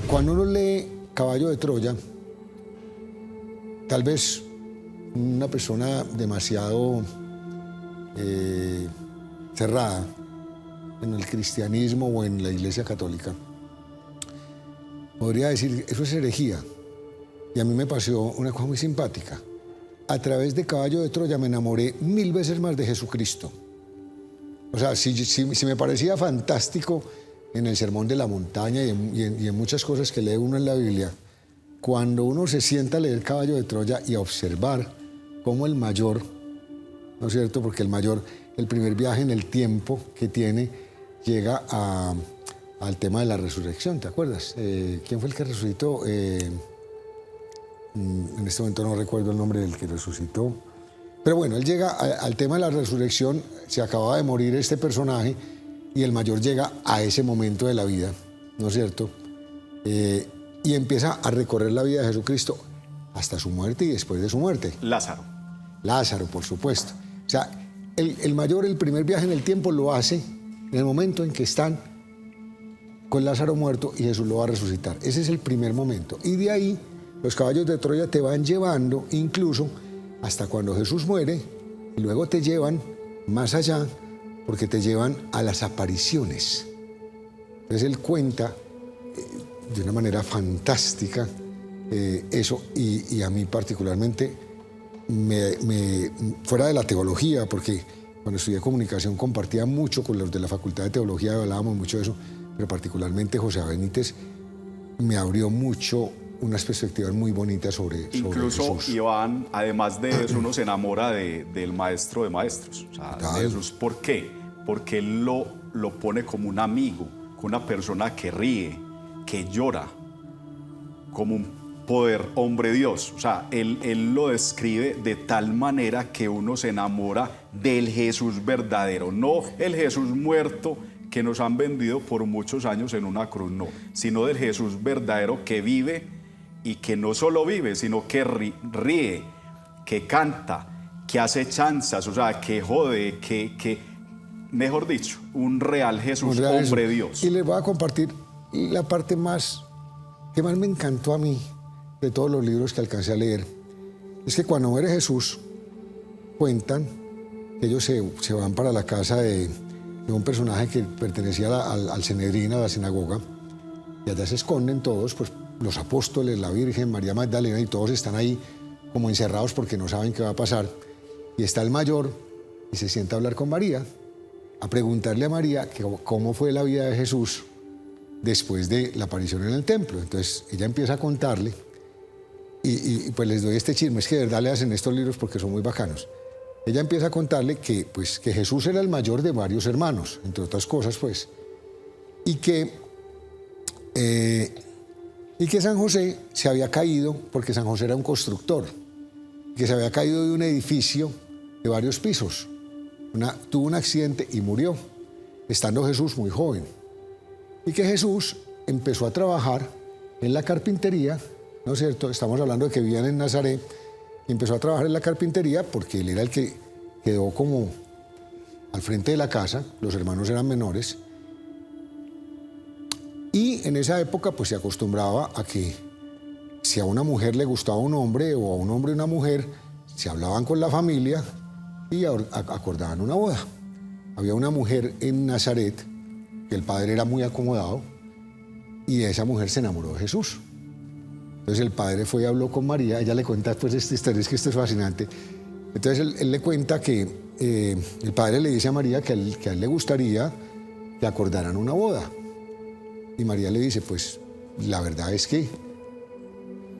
Speaker 1: Cuando uno lee Caballo de Troya, tal vez una persona demasiado cerrada en el cristianismo o en la Iglesia Católica podría decir, eso es herejía. Y a mí me pasó una cosa muy simpática. A través de Caballo de Troya me enamoré 1000 veces más de Jesucristo. O sea, si me parecía fantástico en el Sermón de la Montaña y en muchas cosas que lee uno en la Biblia, cuando uno se sienta a leer Caballo de Troya y a observar cómo el mayor, ¿no es cierto? Porque el mayor, el primer viaje en el tiempo que tiene, llega al tema de la resurrección, ¿te acuerdas? ¿Quién fue el que resucitó? En este momento no recuerdo el nombre del que resucitó. Pero bueno, él llega al tema de la resurrección, se acababa de morir este personaje y el mayor llega a ese momento de la vida, ¿no es cierto? Y empieza a recorrer la vida de Jesucristo hasta su muerte y después de su muerte.
Speaker 2: Lázaro,
Speaker 1: por supuesto. O sea, el mayor, el primer viaje en el tiempo lo hace en el momento en que están con Lázaro muerto y Jesús lo va a resucitar. Ese es el primer momento. Y de ahí los caballos de Troya te van llevando incluso hasta cuando Jesús muere y luego te llevan más allá porque te llevan a las apariciones. Entonces él cuenta de una manera fantástica eso y a mí particularmente fuera de la teología, porque cuando estudié comunicación compartía mucho con los de la Facultad de Teología, hablábamos mucho de eso, pero particularmente José A. Benítez me abrió mucho unas perspectivas muy bonitas sobre
Speaker 2: Incluso,
Speaker 1: Jesús.
Speaker 2: Iván, además de eso, uno se enamora del maestro de maestros, o sea, de Jesús. ¿Por qué? Porque él lo pone como un amigo, como una persona que ríe, que llora, como un poder hombre Dios. O sea, él lo describe de tal manera que uno se enamora del Jesús verdadero, no el Jesús muerto que nos han vendido por muchos años en una cruz, no, sino del Jesús verdadero que vive y que no solo vive, sino que ríe, que canta, que hace chanzas, o sea, que jode, que mejor dicho, un real Jesús, hombre Dios.
Speaker 1: Y les voy a compartir la parte que más me encantó a mí de todos los libros que alcancé a leer. Es que cuando muere Jesús, cuentan que ellos se van para la casa de un personaje que pertenecía al Sanedrín, a la sinagoga, y allá se esconden todos, pues los apóstoles, la Virgen, María Magdalena, y todos están ahí como encerrados porque no saben qué va a pasar. Y está el mayor y se sienta a hablar con María, a preguntarle a María cómo fue la vida de Jesús después de la aparición en el templo. Entonces ella empieza a contarle y pues les doy este chisme, es que de verdad le hacen estos libros porque son muy bacanos. Ella empieza a contarle que Jesús era el mayor de varios hermanos, entre otras cosas, pues, y que San José se había caído, porque San José era un constructor, que se había caído de un edificio de varios pisos. Tuvo un accidente y murió, estando Jesús muy joven. Y que Jesús empezó a trabajar en la carpintería, ¿no es cierto? Estamos hablando de que vivían en Nazaret, y empezó a trabajar en la carpintería porque él era el que quedó como al frente de la casa, los hermanos eran menores. Y en esa época pues se acostumbraba a que si a una mujer le gustaba un hombre o a un hombre una mujer, se hablaban con la familia y acordaban una boda. Había una mujer en Nazaret, que el padre era muy acomodado, y esa mujer se enamoró de Jesús. Entonces el padre fue y habló con María, ella le cuenta después esta historia, es que esto es fascinante. Entonces él le cuenta que el padre le dice a María que a él le gustaría que acordaran una boda. Y María le dice, pues la verdad es que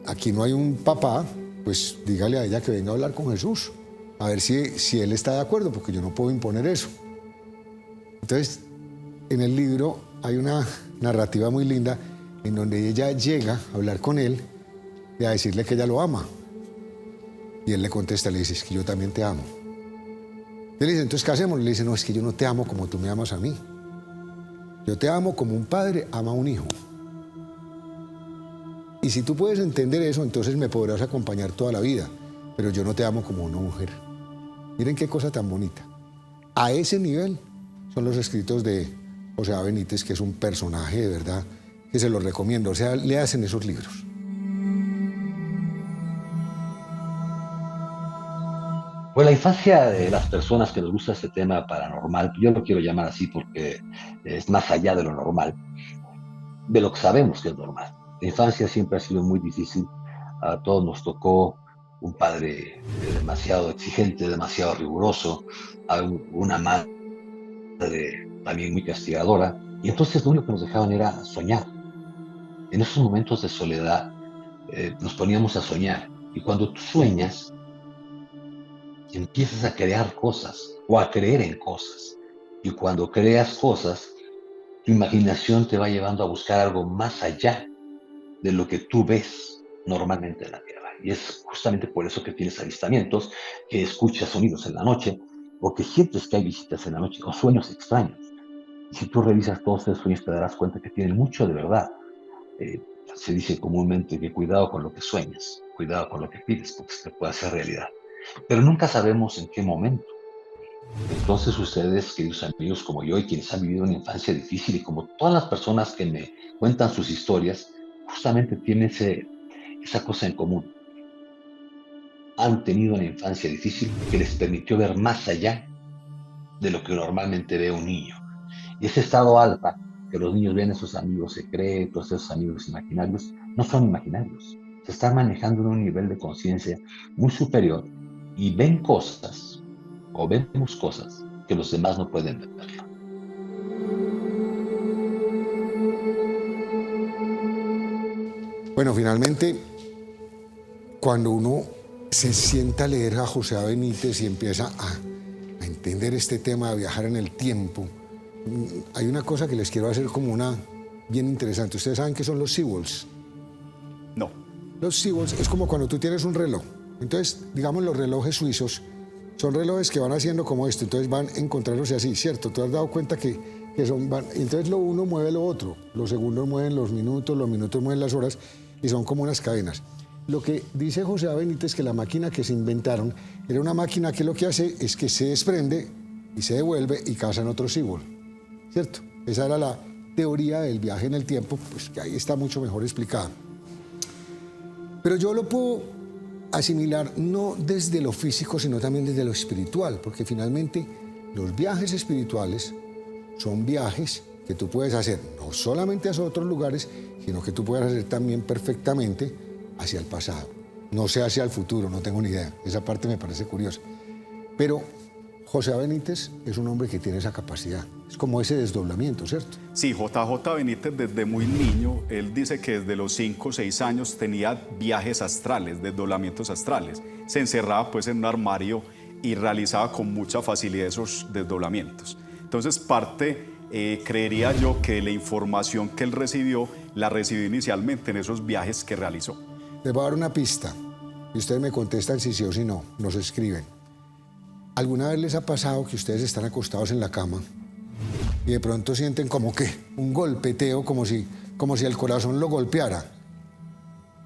Speaker 1: aquí no hay un papá, pues dígale a ella que venga a hablar con Jesús, a ver si él está de acuerdo, porque yo no puedo imponer eso. Entonces, en el libro hay una narrativa muy linda en donde ella llega a hablar con él y a decirle que ella lo ama. Y él le contesta, le dice, es que yo también te amo. Y él le dice, entonces, ¿qué hacemos? Le dice, no, es que yo no te amo como tú me amas a mí. Yo te amo como un padre ama a un hijo. Y si tú puedes entender eso, entonces me podrás acompañar toda la vida. Pero yo no te amo como una mujer. Miren qué cosa tan bonita. A ese nivel son los escritos de José A. Benítez, que es un personaje de verdad que se los recomiendo. O sea, le hacen esos libros.
Speaker 3: Pues la infancia de las personas que nos gusta este tema paranormal, yo lo quiero llamar así porque es más allá de lo normal, de lo que sabemos que es normal. La infancia siempre ha sido muy difícil, a todos nos tocó un padre demasiado exigente, demasiado riguroso, a una madre también muy castigadora, y entonces lo único que nos dejaban era soñar. En esos momentos de soledad nos poníamos a soñar, y cuando tú sueñas, empiezas a crear cosas o a creer en cosas. Y cuando creas cosas, tu imaginación te va llevando a buscar algo más allá de lo que tú ves normalmente en la Tierra. Y es justamente por eso que tienes avistamientos, que escuchas sonidos en la noche, o que sientes que hay visitas en la noche, o sueños extraños. Y si tú revisas todos esos sueños, te darás cuenta que tienen mucho de verdad. Se dice comúnmente que cuidado con lo que sueñas, cuidado con lo que pides, porque se te puede hacer realidad. Pero nunca sabemos en qué momento Entonces ustedes, queridos amigos como yo y quienes han vivido una infancia difícil y como todas las personas que me cuentan sus historias, justamente tienen esa cosa en común. Han tenido una infancia difícil que les permitió ver más allá de lo que normalmente ve un niño. Y ese estado alfa, que los niños ven a sus amigos secretos, esos amigos imaginarios, no son imaginarios. Se están manejando en un nivel de conciencia muy superior y ven cosas, o vemos cosas, que los demás no pueden ver.
Speaker 1: Bueno, finalmente, cuando uno se sienta a leer a José A. Benítez y empieza a entender este tema de viajar en el tiempo, hay una cosa que les quiero hacer como una bien interesante. ¿Ustedes saben qué son los Seawalls?
Speaker 2: No.
Speaker 1: Los Seawalls es como cuando tú tienes un reloj. Entonces, digamos, los relojes suizos son relojes que van haciendo como esto, entonces van encontrándose así, ¿cierto? ¿Tú has dado cuenta que entonces lo uno mueve lo otro, los segundos mueven los minutos mueven las horas y son como unas cadenas? Lo que dice José A. Benítez, que la máquina que se inventaron era una máquina que lo que hace es que se desprende y se devuelve y casa en otro Seawall, ¿cierto? Esa era la teoría del viaje en el tiempo, pues que ahí está mucho mejor explicada. Pero yo lo puedo asimilar no desde lo físico, sino también desde lo espiritual, porque finalmente los viajes espirituales son viajes que tú puedes hacer no solamente hacia otros lugares, sino que tú puedes hacer también perfectamente hacia el pasado. No sé hacia el futuro, no tengo ni idea. Esa parte me parece curiosa. Pero José A. Benítez es un hombre que tiene esa capacidad. Es como ese desdoblamiento, ¿cierto?
Speaker 2: Sí, JJ Benítez desde muy niño, él dice que desde los 5 o 6 años tenía viajes astrales, desdoblamientos astrales. Se encerraba pues en un armario y realizaba con mucha facilidad esos desdoblamientos. Entonces creería yo que la información que él recibió, la recibió inicialmente en esos viajes que realizó.
Speaker 1: Les voy a dar una pista y ustedes me contestan si sí o si no, nos escriben. ¿Alguna vez les ha pasado que ustedes están acostados en la cama y de pronto sienten como que un golpeteo, como si el corazón lo golpeara?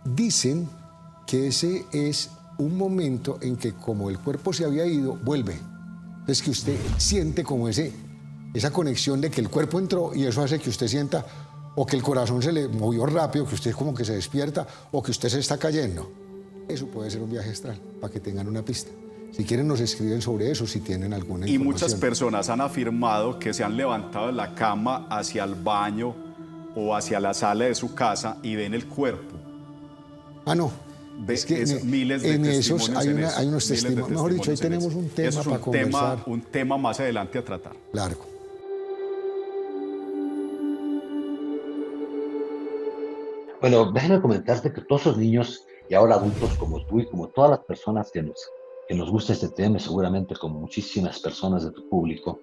Speaker 1: Dicen que ese es un momento en que como el cuerpo se había ido, vuelve. Entonces que usted siente como esa conexión de que el cuerpo entró y eso hace que usted sienta o que el corazón se le movió rápido, que usted como que se despierta o que usted se está cayendo. Eso puede ser un viaje astral, para que tengan una pista. Si quieren nos escriben sobre eso, si tienen alguna información.
Speaker 2: Y muchas personas han afirmado que se han levantado de la cama hacia el baño o hacia la sala de su casa y ven el cuerpo.
Speaker 1: Ah, no. Es que
Speaker 2: miles de testimonios
Speaker 1: hay unos testimonios. Mejor dicho, ahí tenemos un tema para conversar.
Speaker 2: Un tema más adelante a tratar.
Speaker 1: Largo.
Speaker 3: Bueno, déjame comentarte que todos los niños y ahora adultos como tú y como todas las personas que nos gusta este tema, seguramente como muchísimas personas de tu público,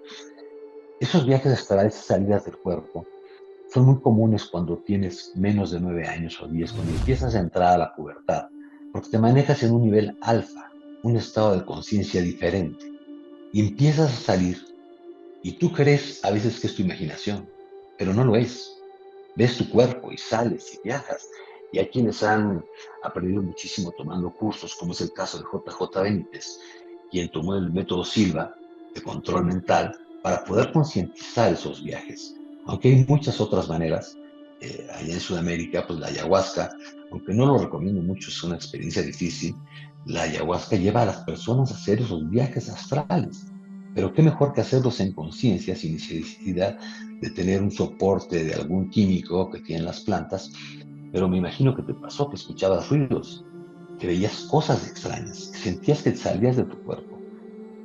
Speaker 3: esos viajes astrales, esas salidas del cuerpo, son muy comunes cuando tienes menos de 9 años o 10, cuando empiezas a entrar a la pubertad, porque te manejas en un nivel alfa, un estado de conciencia diferente, y empiezas a salir, y tú crees a veces que es tu imaginación, pero no lo es. Ves tu cuerpo y sales y viajas. Y hay quienes han aprendido muchísimo tomando cursos, como es el caso de JJ Benítez, quien tomó el método Silva de control mental para poder concientizar esos viajes. Aunque hay muchas otras maneras, allá en Sudamérica, pues la ayahuasca, aunque no lo recomiendo mucho, es una experiencia difícil, la ayahuasca lleva a las personas a hacer esos viajes astrales. Pero qué mejor que hacerlos en conciencia, sin necesidad de tener un soporte de algún químico que tienen las plantas. Pero me imagino que te pasó, que escuchabas ruidos, que veías cosas extrañas, que sentías que salías de tu cuerpo,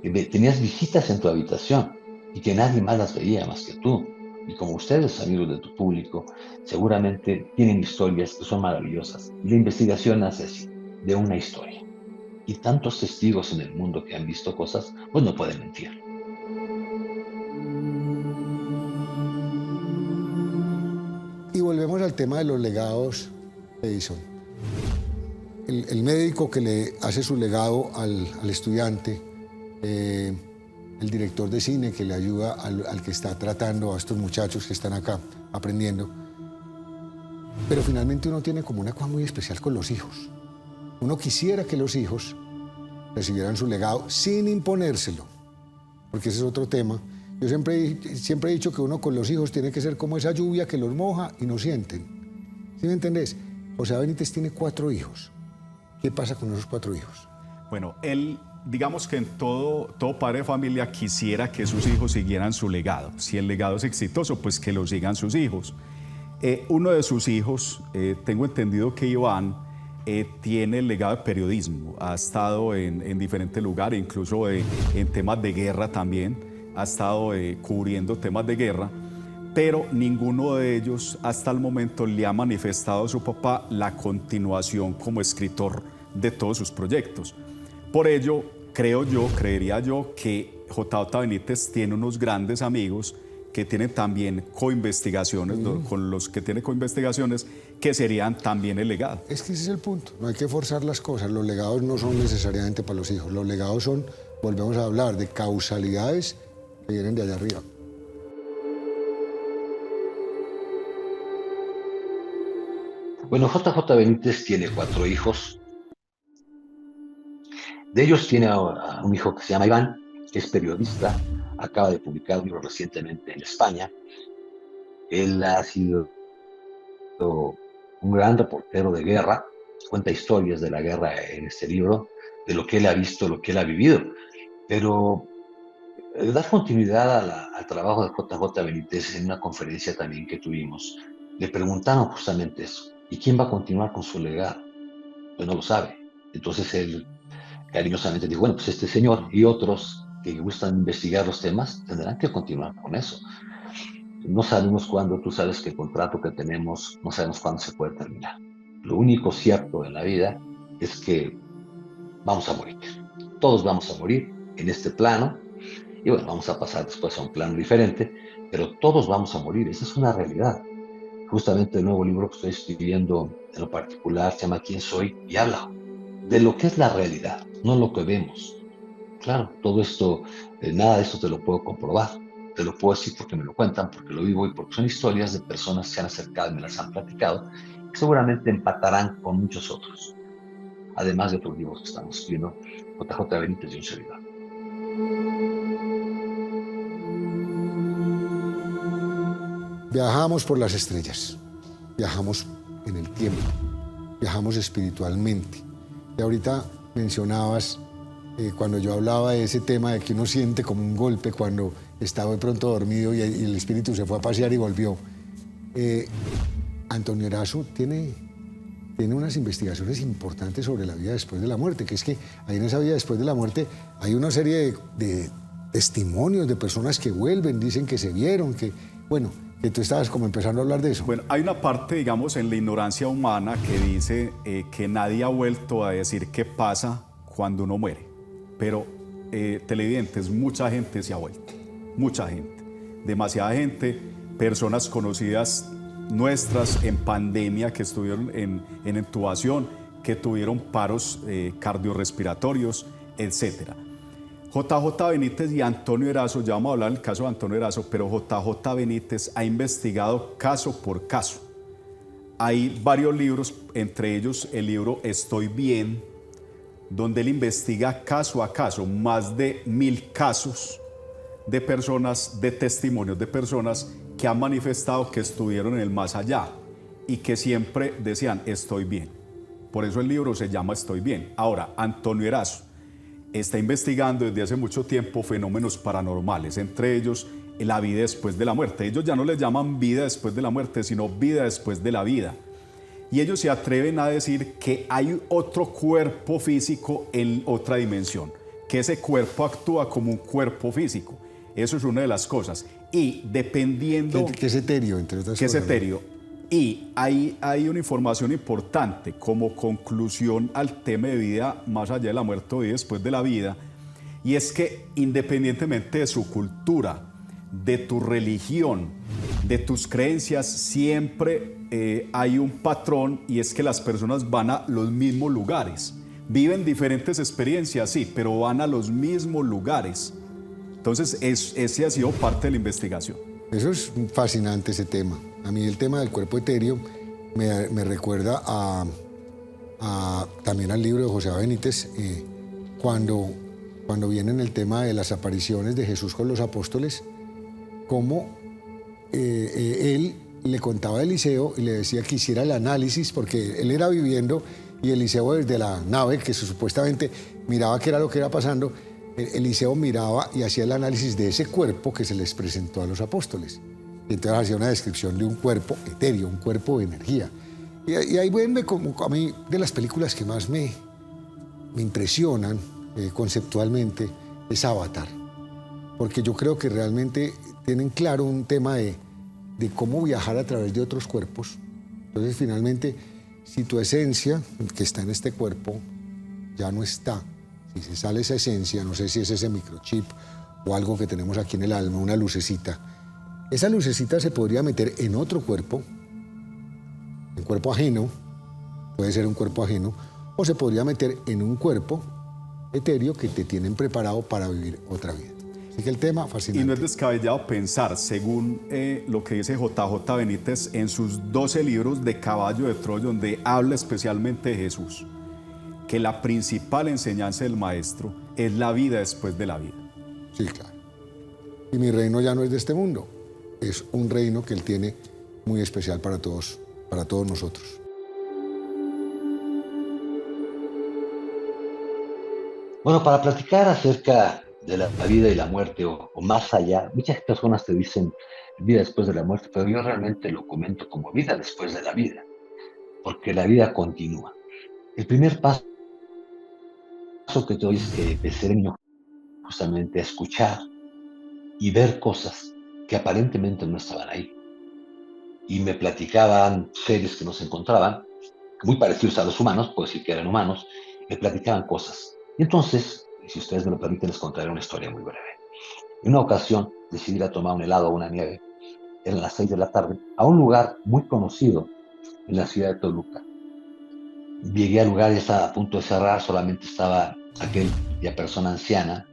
Speaker 3: que tenías visitas en tu habitación y que nadie más las veía más que tú. Y como ustedes, amigos de tu público, seguramente tienen historias que son maravillosas. Y la investigación hace así, de una historia. Y tantos testigos en el mundo que han visto cosas, pues no pueden mentir.
Speaker 1: Y volvemos al tema de los legados, Edison. El médico que le hace su legado al estudiante, el director de cine que le ayuda al que está tratando a estos muchachos que están acá aprendiendo. Pero finalmente uno tiene como una cosa muy especial con los hijos. Uno quisiera que los hijos recibieran su legado sin imponérselo. porque ese es otro tema. Yo siempre he dicho que uno con los hijos tiene que ser como esa lluvia que los moja y no sienten. ¿Sí me entendés? José Benítez tiene 4 hijos. ¿Qué pasa con esos 4 hijos?
Speaker 2: Bueno, él, digamos que en todo padre de familia quisiera que sus hijos siguieran su legado. Si el legado es exitoso, pues que lo sigan sus hijos. Uno de sus hijos, tengo entendido que Iván, tiene el legado de periodismo. Ha estado en diferentes lugares, incluso en temas de guerra también. Ha estado cubriendo temas de guerra. Pero ninguno de ellos hasta el momento le ha manifestado a su papá la continuación como escritor de todos sus proyectos. Por ello, creería yo que JJ Benítez tiene unos grandes amigos que tienen también coinvestigaciones, con los que tiene coinvestigaciones, que serían también el legado.
Speaker 1: Es que ese es el punto, no hay que forzar las cosas. Los legados no son necesariamente para los hijos, los legados son, volvemos a hablar, de causalidades que vienen de allá arriba.
Speaker 3: Bueno, JJ Benítez tiene 4 hijos. De ellos tiene a un hijo que se llama Iván, que es periodista, acaba de publicar un libro recientemente en España. Él ha sido un gran reportero de guerra, cuenta historias de la guerra en este libro, de lo que él ha visto, lo que él ha vivido. Pero dar continuidad al trabajo de JJ Benítez en una conferencia también que tuvimos, le preguntaron justamente eso. ¿Y quién va a continuar con su legado? Pues no lo sabe. Entonces él cariñosamente dijo, bueno, pues este señor y otros que gustan investigar los temas tendrán que continuar con eso. No sabemos cuándo, tú sabes que el contrato que tenemos, no sabemos cuándo se puede terminar. Lo único cierto en la vida es que vamos a morir. Todos vamos a morir en este plano y bueno, vamos a pasar después a un plano diferente, pero todos vamos a morir, esa es una realidad. Justamente el nuevo libro que estoy escribiendo en lo particular se llama ¿Quién soy? Y habla de lo que es la realidad, no lo que vemos. Claro, todo esto, nada de esto te lo puedo comprobar, te lo puedo decir porque me lo cuentan, porque lo vivo y porque son historias de personas que se han acercado y me las han platicado, que seguramente empatarán con muchos otros, además de otros libros que estamos escribiendo, JJ Benítez y un servidor.
Speaker 1: Viajamos por las estrellas, viajamos en el tiempo, viajamos espiritualmente. Y ahorita mencionabas, cuando yo hablaba de ese tema de que uno siente como un golpe cuando estaba de pronto dormido y el espíritu se fue a pasear y volvió. Antonio Erazo tiene unas investigaciones importantes sobre la vida después de la muerte, que es que ahí en esa vida después de la muerte hay una serie de testimonios de personas que vuelven, dicen que se vieron, que, bueno, que tú estabas como empezando a hablar de eso.
Speaker 2: Bueno, hay una parte, digamos, en la ignorancia humana que dice que nadie ha vuelto a decir qué pasa cuando uno muere. Pero, televidentes, mucha gente se ha vuelto, mucha gente, demasiada gente, personas conocidas nuestras en pandemia que estuvieron en intubación, que tuvieron paros cardiorrespiratorios, etc. JJ Benítez y Antonio Erazo, ya vamos a hablar del caso de Antonio Erazo, pero JJ Benítez ha investigado caso por caso. Hay varios libros, entre ellos el libro Estoy Bien, donde él investiga caso a caso, más de 1000 casos de personas, de testimonios de personas que han manifestado que estuvieron en el más allá y que siempre decían, estoy bien. Por eso el libro se llama Estoy Bien. Ahora, Antonio Erazo está investigando desde hace mucho tiempo fenómenos paranormales, entre ellos la vida después de la muerte. Ellos ya no les llaman vida después de la muerte, sino vida después de la vida. Y ellos se atreven a decir que hay otro cuerpo físico en otra dimensión, que ese cuerpo actúa como un cuerpo físico. Eso es una de las cosas. Y dependiendo...
Speaker 1: Que es etéreo, entre otras cosas.
Speaker 2: Que es etéreo. Y hay una información importante como conclusión al tema de vida más allá de la muerte y después de la vida, y es que independientemente de su cultura, de tu religión, de tus creencias, siempre hay un patrón, y es que las personas van a los mismos lugares. Viven diferentes experiencias, sí, pero van a los mismos lugares. Entonces, ese ha sido parte de la investigación.
Speaker 1: Eso es fascinante, ese tema. A mí el tema del cuerpo etéreo me recuerda también al libro de José Benítez, cuando cuando viene en el tema de las apariciones de Jesús con los apóstoles, cómo él le contaba a Eliseo y le decía que hiciera el análisis, porque él era viviendo y Eliseo desde la nave, que supuestamente miraba qué era lo que era pasando, Eliseo miraba y hacía el análisis de ese cuerpo que se les presentó a los apóstoles. Y entonces hacía una descripción de un cuerpo etéreo, un cuerpo de energía. Y ahí vuelve como a mí de las películas que más me impresionan conceptualmente es Avatar. Porque yo creo que realmente tienen claro un tema de cómo viajar a través de otros cuerpos. Entonces finalmente, si tu esencia, que está en este cuerpo, ya no está, si se sale esa esencia, no sé si es ese microchip o algo que tenemos aquí en el alma, una lucecita, esa lucecita se podría meter en otro cuerpo, en cuerpo ajeno, puede ser un cuerpo ajeno, o se podría meter en un cuerpo etéreo que te tienen preparado para vivir otra vida. Así que el tema fascinante.
Speaker 2: Y no es descabellado pensar, según lo que dice JJ Benítez en sus 12 libros de Caballo de Troya, donde habla especialmente de Jesús, que la principal enseñanza del maestro es la vida después de la vida.
Speaker 1: Sí, claro. Y mi reino ya no es de este mundo, es un reino que él tiene muy especial para todos nosotros.
Speaker 3: Bueno, para platicar acerca de la vida y la muerte o más allá, muchas personas te dicen vida después de la muerte, pero yo realmente lo comento como vida después de la vida, porque la vida continúa. El primer paso que te doy es que empecé de niño justamente a escuchar y ver cosas que aparentemente no estaban ahí. Y me platicaban seres que no se encontraban, muy parecidos a los humanos, puedo decir que eran humanos, me platicaban cosas. Y entonces, si ustedes me lo permiten, les contaré una historia muy breve. En una ocasión decidí ir a tomar un helado o una nieve, eran las 6 de la tarde, a un lugar muy conocido en la ciudad de Toluca. Llegué al lugar y estaba a punto de cerrar, solamente estaba aquella persona anciana,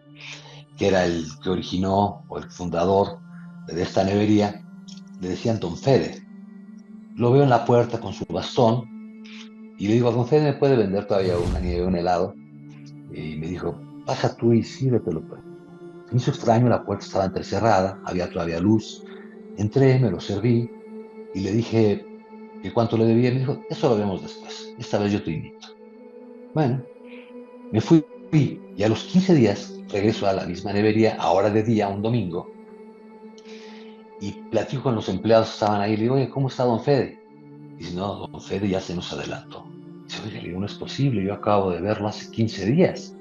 Speaker 3: que era el que originó o el fundador de esta nevería, le decían Don Fede. Lo veo en la puerta con su bastón y le digo, Don Fede, ¿me puede vender todavía una nieve, un helado? Y me dijo, pasa tú y sírvetelo. Me hizo extraño, la puerta estaba entrecerrada, había todavía luz. Entré, me lo serví y le dije que cuánto le debía. Me dijo, eso lo vemos después, esta vez yo te invito. Bueno, me fui y a los 15 días regreso a la misma nevería, ahora de día, un domingo, y platico con los empleados que estaban ahí. Le digo, oye, ¿cómo está Don Fede? Dice, no, Don Fede ya se nos adelantó. Dice, oye, le digo, no es posible, yo acabo de verlo hace 15 días.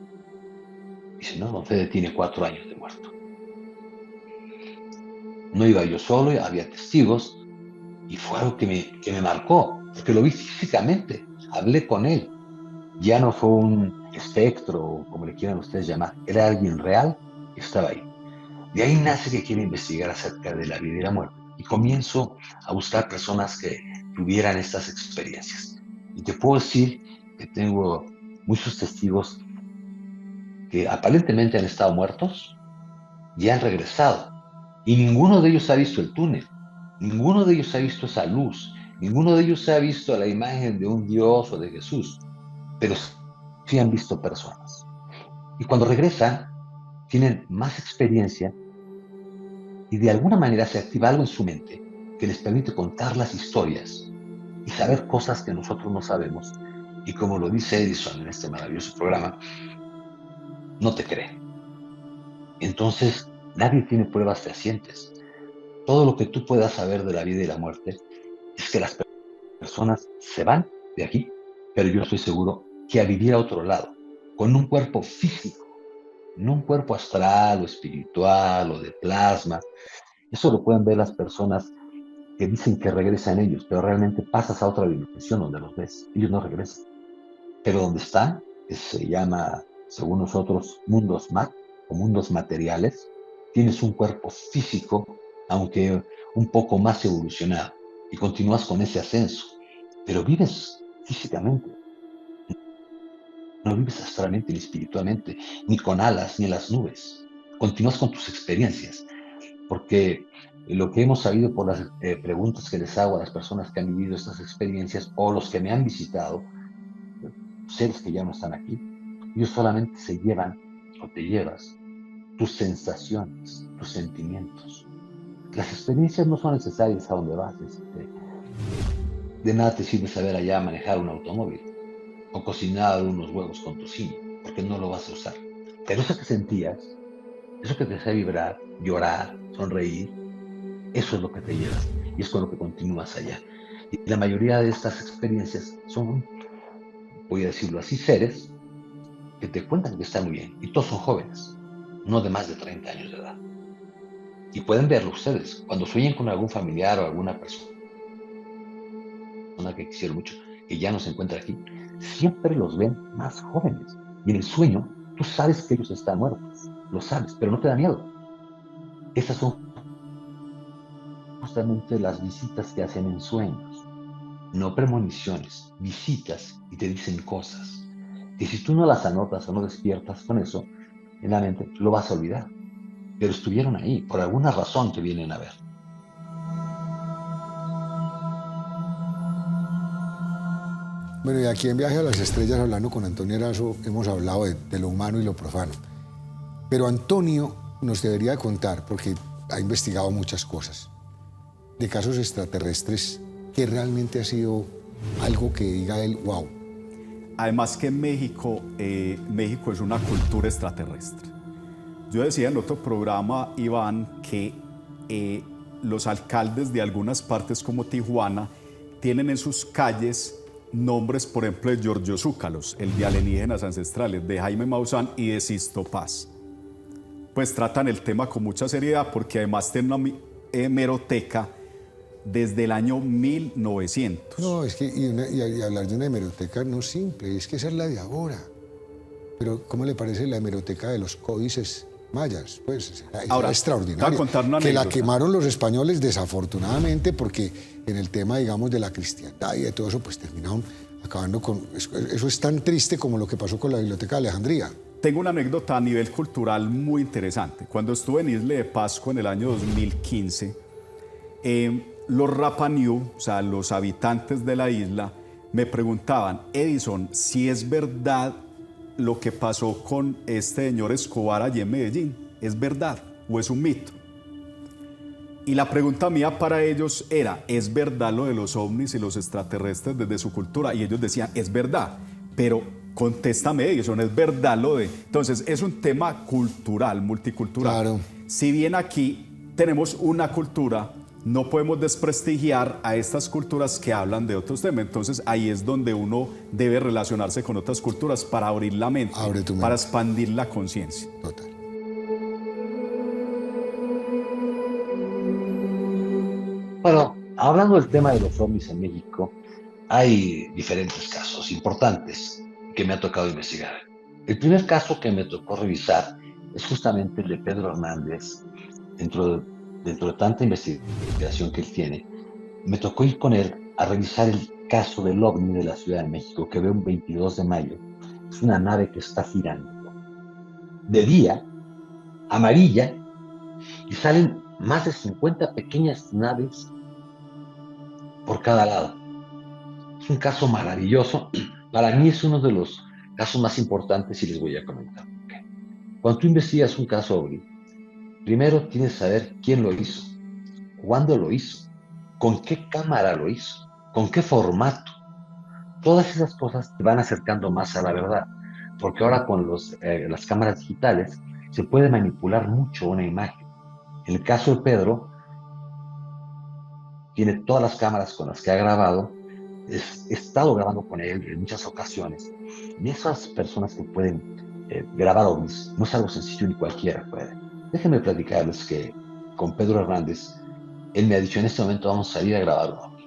Speaker 3: Dice, no, Don Fede tiene 4 años de muerto. No iba yo solo, había testigos, y fue algo que me marcó, porque lo vi físicamente, hablé con él. Ya no fue un espectro, o como le quieran ustedes llamar, era alguien real que estaba ahí. De ahí nace que quiero investigar acerca de la vida y la muerte, y comienzo a buscar personas que tuvieran estas experiencias. Y te puedo decir que tengo muchos testigos que aparentemente han estado muertos y han regresado. Y ninguno de ellos ha visto el túnel, ninguno de ellos ha visto esa luz, ninguno de ellos ha visto la imagen de un Dios o de Jesús, pero sí han visto personas. Y cuando regresan, tienen más experiencia y de alguna manera se activa algo en su mente que les permite contar las historias y saber cosas que nosotros no sabemos. Y como lo dice Edison en este maravilloso programa, no te cree. Entonces, nadie tiene pruebas fehacientes. Todo lo que tú puedas saber de la vida y la muerte es que las personas se van de aquí, pero yo estoy seguro que a vivir a otro lado, con un cuerpo físico, no un cuerpo astral o espiritual o de plasma. Eso lo pueden ver las personas que dicen que regresan ellos, pero realmente pasas a otra dimensión donde los ves. Ellos no regresan. Pero donde están, que se llama, según nosotros, mundos mat o mundos materiales, tienes un cuerpo físico, aunque un poco más evolucionado, y continúas con ese ascenso, pero vives físicamente. No vives astralmente ni espiritualmente, ni con alas, ni en las nubes. Continúas con tus experiencias, porque lo que hemos sabido por las preguntas que les hago a las personas que han vivido estas experiencias o los que me han visitado, seres que ya no están aquí, ellos solamente se llevan o te llevas tus sensaciones, tus sentimientos. Las experiencias no son necesarias a donde vas. De nada te sirve saber allá manejar un automóvil o cocinar unos huevos con tocino, porque no lo vas a usar. Pero eso que sentías, eso que te hacía vibrar, llorar, sonreír, eso es lo que te llevas y es con lo que continúas allá. Y la mayoría de estas experiencias son, voy a decirlo así, seres que te cuentan que está muy bien. Y todos son jóvenes, no de más de 30 años de edad. Y pueden verlo ustedes. Cuando sueñen con algún familiar o alguna persona que quisieron mucho, que ya no se encuentra aquí, siempre los ven más jóvenes. Y en el sueño, tú sabes que ellos están muertos. Lo sabes, pero no te da miedo. Esas son justamente las visitas que hacen en sueños. No premoniciones, visitas y te dicen cosas. Y si tú no las anotas o no despiertas con eso en la mente, lo vas a olvidar. Pero estuvieron ahí, por alguna razón te vienen a ver.
Speaker 1: Bueno, y aquí en Viaje a las Estrellas, hablando con Antonio Erazo, hemos hablado de lo humano y lo profano. Pero Antonio nos debería contar, porque ha investigado muchas cosas, de casos extraterrestres, que realmente ha sido algo que diga él, wow.
Speaker 2: Además que México es una cultura extraterrestre. Yo decía en otro programa, Iván, que los alcaldes de algunas partes como Tijuana tienen en sus calles nombres, por ejemplo, de Giorgio Zúcalos, el de alienígenas ancestrales, de Jaime Maussan y de Sisto Paz. Pues tratan el tema con mucha seriedad porque además tienen una hemeroteca desde el año 1900.
Speaker 1: No, es que y hablar de una hemeroteca no es simple, es que esa es la de ahora. Pero ¿cómo le parece la hemeroteca de los códices mayas? Pues
Speaker 2: ahora,
Speaker 1: extraordinaria.
Speaker 2: Voy a contar una
Speaker 1: que
Speaker 2: anécdota.
Speaker 1: La quemaron los españoles desafortunadamente porque en el tema, digamos, de la cristiandad y de todo eso, pues terminaron acabando con... Eso es tan triste como lo que pasó con la Biblioteca de Alejandría.
Speaker 2: Tengo una anécdota a nivel cultural muy interesante. Cuando estuve en Isla de Pascua en el año 2015, los Rapa Nui, o sea, los habitantes de la isla, me preguntaban, Edison, si es verdad lo que pasó con este señor Escobar allí en Medellín, ¿es verdad o es un mito? Y la pregunta mía para ellos era, ¿es verdad lo de los ovnis y los extraterrestres desde su cultura? Y ellos decían, es verdad, pero contéstame, Edison, ¿es verdad lo de...? Entonces, es un tema cultural, multicultural.
Speaker 1: Claro.
Speaker 2: Si bien aquí tenemos una cultura, no podemos desprestigiar a estas culturas que hablan de otros temas. Entonces, ahí es donde uno debe relacionarse con otras culturas para abrir la mente,
Speaker 1: Abre tu mente.
Speaker 2: para expandir la conciencia.
Speaker 1: Total.
Speaker 3: Bueno, hablando del tema de los ovnis en México, hay diferentes casos importantes que me ha tocado investigar. El primer caso que me tocó revisar es justamente el de Pedro Hernández. Dentro de tanta investigación que él tiene, me tocó ir con él a revisar el caso del ovni de la Ciudad de México, que veo un 22 de mayo. Es una nave que está girando de día, amarilla, y salen más de 50 pequeñas naves por cada lado. Es un caso maravilloso. Para mí es uno de los casos más importantes y les voy a comentar. Cuando tú investigas un caso ovni, primero tienes que saber quién lo hizo, cuándo lo hizo, con qué cámara lo hizo, con qué formato. Todas esas cosas te van acercando más a la verdad, porque ahora con las cámaras digitales se puede manipular mucho una imagen. En el caso de Pedro, tiene todas las cámaras con las que ha grabado, he estado grabando con él en muchas ocasiones, y esas personas que pueden grabar ovnis, no es algo sencillo ni cualquiera puede. Déjenme platicarles que con Pedro Hernández, él me ha dicho, en este momento vamos a salir a grabar un ovni.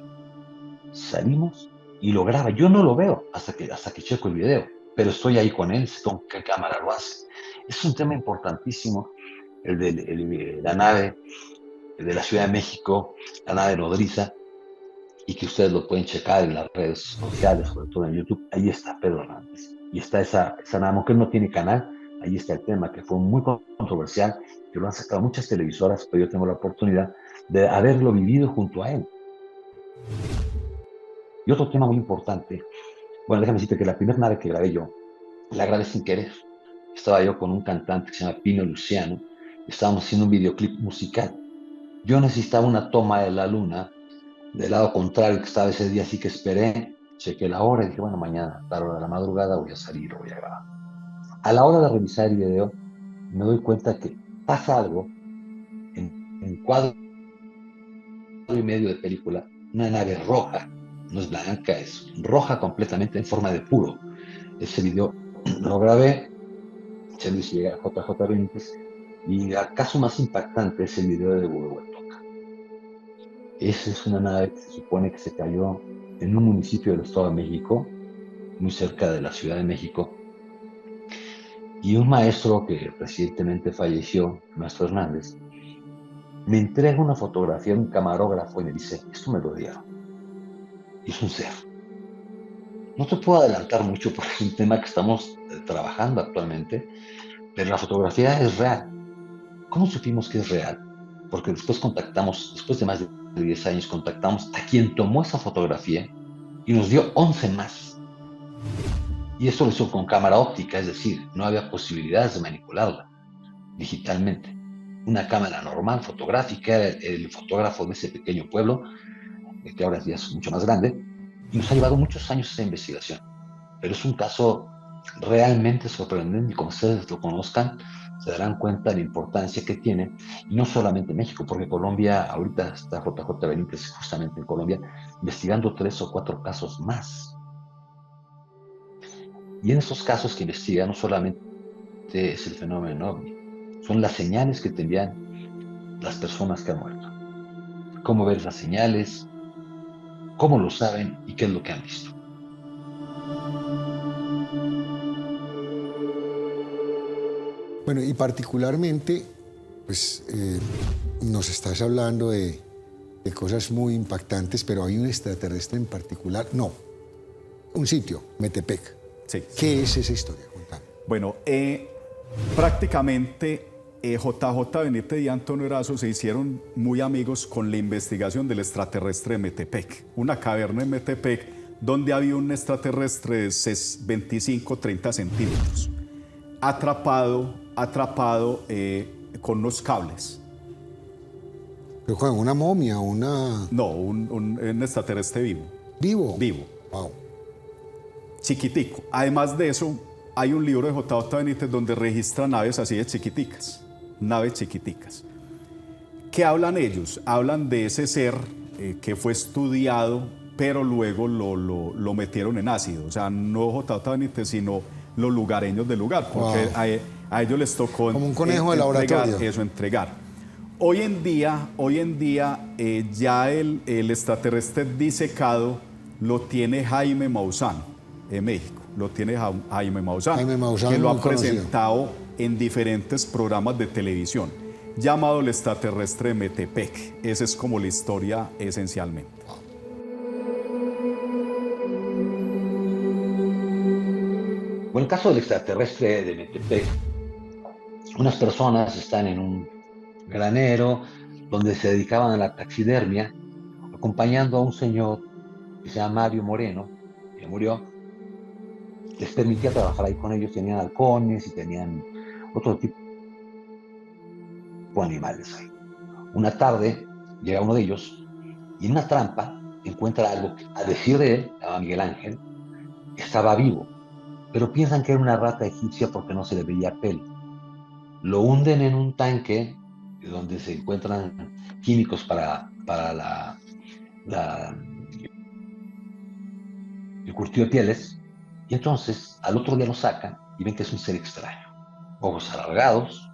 Speaker 3: Salimos y lo graba. Yo no lo veo hasta que checo el video, pero estoy ahí con él, sé con qué cámara lo hace. Es un tema importantísimo, el de la nave de la Ciudad de México, la nave nodriza, y que ustedes lo pueden checar en las redes sociales, sobre todo en YouTube. Ahí está Pedro Hernández. Y está esa nave, aunque él no tiene canal, ahí está el tema, que fue muy controversial, que lo han sacado muchas televisoras, pero yo tengo la oportunidad de haberlo vivido junto a él. Y otro tema muy importante, bueno, déjame decirte que la primera nave que grabé yo, la grabé sin querer. estaba yo con un cantante que se llama Pino Luciano, y estábamos haciendo un videoclip musical. Yo necesitaba una toma de la luna del lado contrario que estaba ese día, así que esperé, chequé la hora y dije, bueno, mañana, a la hora de la madrugada voy a salir, voy a grabar. A la hora de revisar el video, me doy cuenta que pasa algo en cuadro y medio de película, una nave roja, no es blanca, es roja completamente en forma de puro. Ese video lo grabé, se lo hice llegar a JJ Benítez, y acaso más impactante es el video de Huehuetoca. Esa es una nave que se supone que se cayó en un municipio del Estado de México, muy cerca de la Ciudad de México, y un maestro que recientemente falleció, Maestro Hernández, me entrega una fotografía de un camarógrafo y me dice, esto me lo dieron. Y es un ser. No te puedo adelantar mucho porque es un tema que estamos trabajando actualmente, pero la fotografía es real. ¿Cómo supimos que es real? Porque después contactamos, después de más de 10 años, contactamos a quien tomó esa fotografía y nos dio 11 más. Y esto lo hizo con cámara óptica, es decir, no había posibilidades de manipularla digitalmente. Una cámara normal, fotográfica, era el fotógrafo de ese pequeño pueblo, que ahora ya es mucho más grande, y nos ha llevado muchos años esa investigación. Pero es un caso realmente sorprendente y cuando ustedes lo conozcan, se darán cuenta de la importancia que tiene, y no solamente México, porque Colombia, ahorita está JJ Benítez justamente en Colombia, investigando 3 o 4 casos más. Y en esos casos que investiga no solamente es el fenómeno ovni, son las señales que te envían las personas que han muerto. Cómo ver las señales, cómo lo saben y qué es lo que han visto.
Speaker 1: Bueno, y particularmente, pues nos estás hablando de cosas muy impactantes, pero hay un extraterrestre en particular, no, un sitio, Metepec.
Speaker 2: Sí.
Speaker 1: ¿Qué es esa historia? Contame.
Speaker 2: Bueno, prácticamente JJ Benítez y Antonio Erazo se hicieron muy amigos con la investigación del extraterrestre de Metepec, una caverna en Metepec donde había un extraterrestre de 25, 30 centímetros, atrapado con unos cables.
Speaker 1: ¿Pero con una momia, una...?
Speaker 2: No, un extraterrestre vivo.
Speaker 1: ¿Vivo?
Speaker 2: Vivo.
Speaker 1: Wow.
Speaker 2: Chiquitico. Además de eso, hay un libro de JJ Benítez donde registra naves así de chiquiticas. Naves chiquiticas. ¿Qué hablan ellos? Hablan de ese ser que fue estudiado, pero luego lo metieron en ácido. O sea, no JJ Benítez, sino los lugareños del lugar, porque
Speaker 1: Wow.
Speaker 2: a ellos les tocó
Speaker 1: Como un conejo de laboratorio.
Speaker 2: entregar. Hoy en día ya el extraterrestre disecado lo tiene Jaime Maussan en México. Lo tiene Jaime Maussan, que lo ha presentado en diferentes programas de televisión, llamado el extraterrestre de Metepec. Esa es como la historia esencialmente.
Speaker 3: Bueno, el caso del extraterrestre de Metepec, unas personas están en un granero donde se dedicaban a la taxidermia, acompañando a un señor que se llama Mario Moreno, que murió. Les permitía trabajar ahí con ellos, tenían halcones y tenían otro tipo de animales ahí. Una tarde llega uno de ellos y en una trampa encuentra algo que, a decir de él, se llama Miguel Ángel, estaba vivo, pero piensan que era una rata egipcia porque no se le veía pelo. Lo hunden en un tanque donde se encuentran químicos para el curtido de pieles, y entonces al otro día lo sacan y ven que es un ser extraño. Ojos alargados,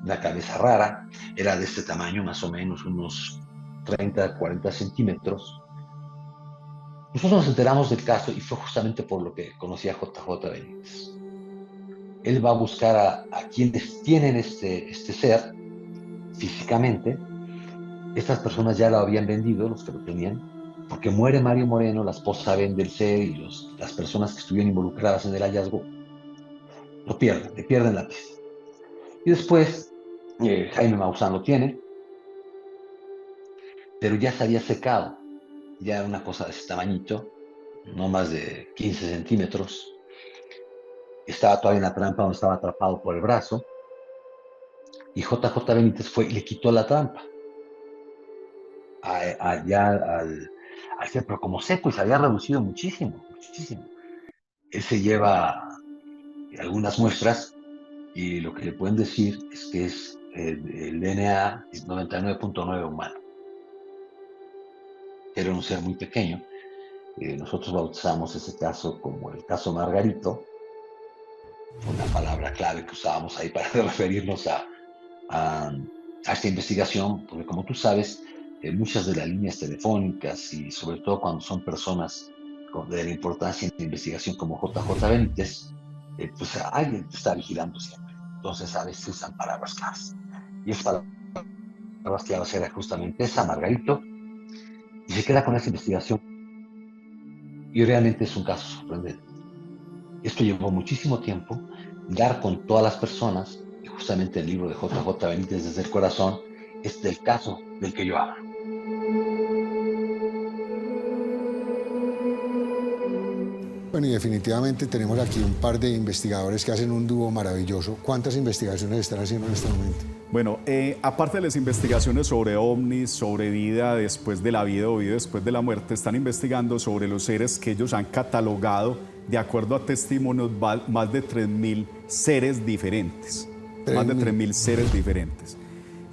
Speaker 3: una cabeza rara, era de este tamaño, más o menos unos 30, 40 centímetros. Nosotros nos enteramos del caso y fue justamente por lo que conocí a JJ Benítez. Él va a buscar a quienes tienen este ser físicamente. Estas personas ya lo habían vendido, los que lo tenían, porque muere Mario Moreno, la esposa vende el ser y las personas que estuvieron involucradas en el hallazgo lo pierden, le pierden la pista. Y después Jaime Maussan lo tiene, pero ya se había secado, ya era una cosa de ese tamañito, no más de 15 centímetros. estaba todavía en la trampa donde estaba atrapado por el brazo, y JJ Benítez fue y le quitó la trampa. Allá al ser, pero como sé, pues había reducido muchísimo, muchísimo. Él se lleva algunas muestras y lo que le pueden decir es que el DNA es 99.9 humano. Era un ser muy pequeño. Nosotros bautizamos ese caso como el caso Margarito, una palabra clave que usábamos ahí para referirnos a esta investigación, porque como tú sabes, muchas de las líneas telefónicas y sobre todo cuando son personas de la importancia en la investigación como JJ Benítez, pues alguien te está vigilando siempre. Entonces a veces usan palabras claves. Y esas palabras claves era justamente esa, Margarito, y se queda con esa investigación. Y realmente es un caso sorprendente. Esto llevó muchísimo tiempo, dar con todas las personas, y justamente el libro de JJ Benítez desde el corazón es del caso del que yo hablo.
Speaker 1: Bueno, y definitivamente tenemos aquí un par de investigadores que hacen un dúo maravilloso. ¿Cuántas investigaciones están haciendo en este momento?
Speaker 2: Bueno, aparte de las investigaciones sobre ovnis, sobre vida después de la vida o vida después de la muerte, están investigando sobre los seres que ellos han catalogado, de acuerdo a testimonios, más de 3.000 seres diferentes. Más de 3.000 seres diferentes.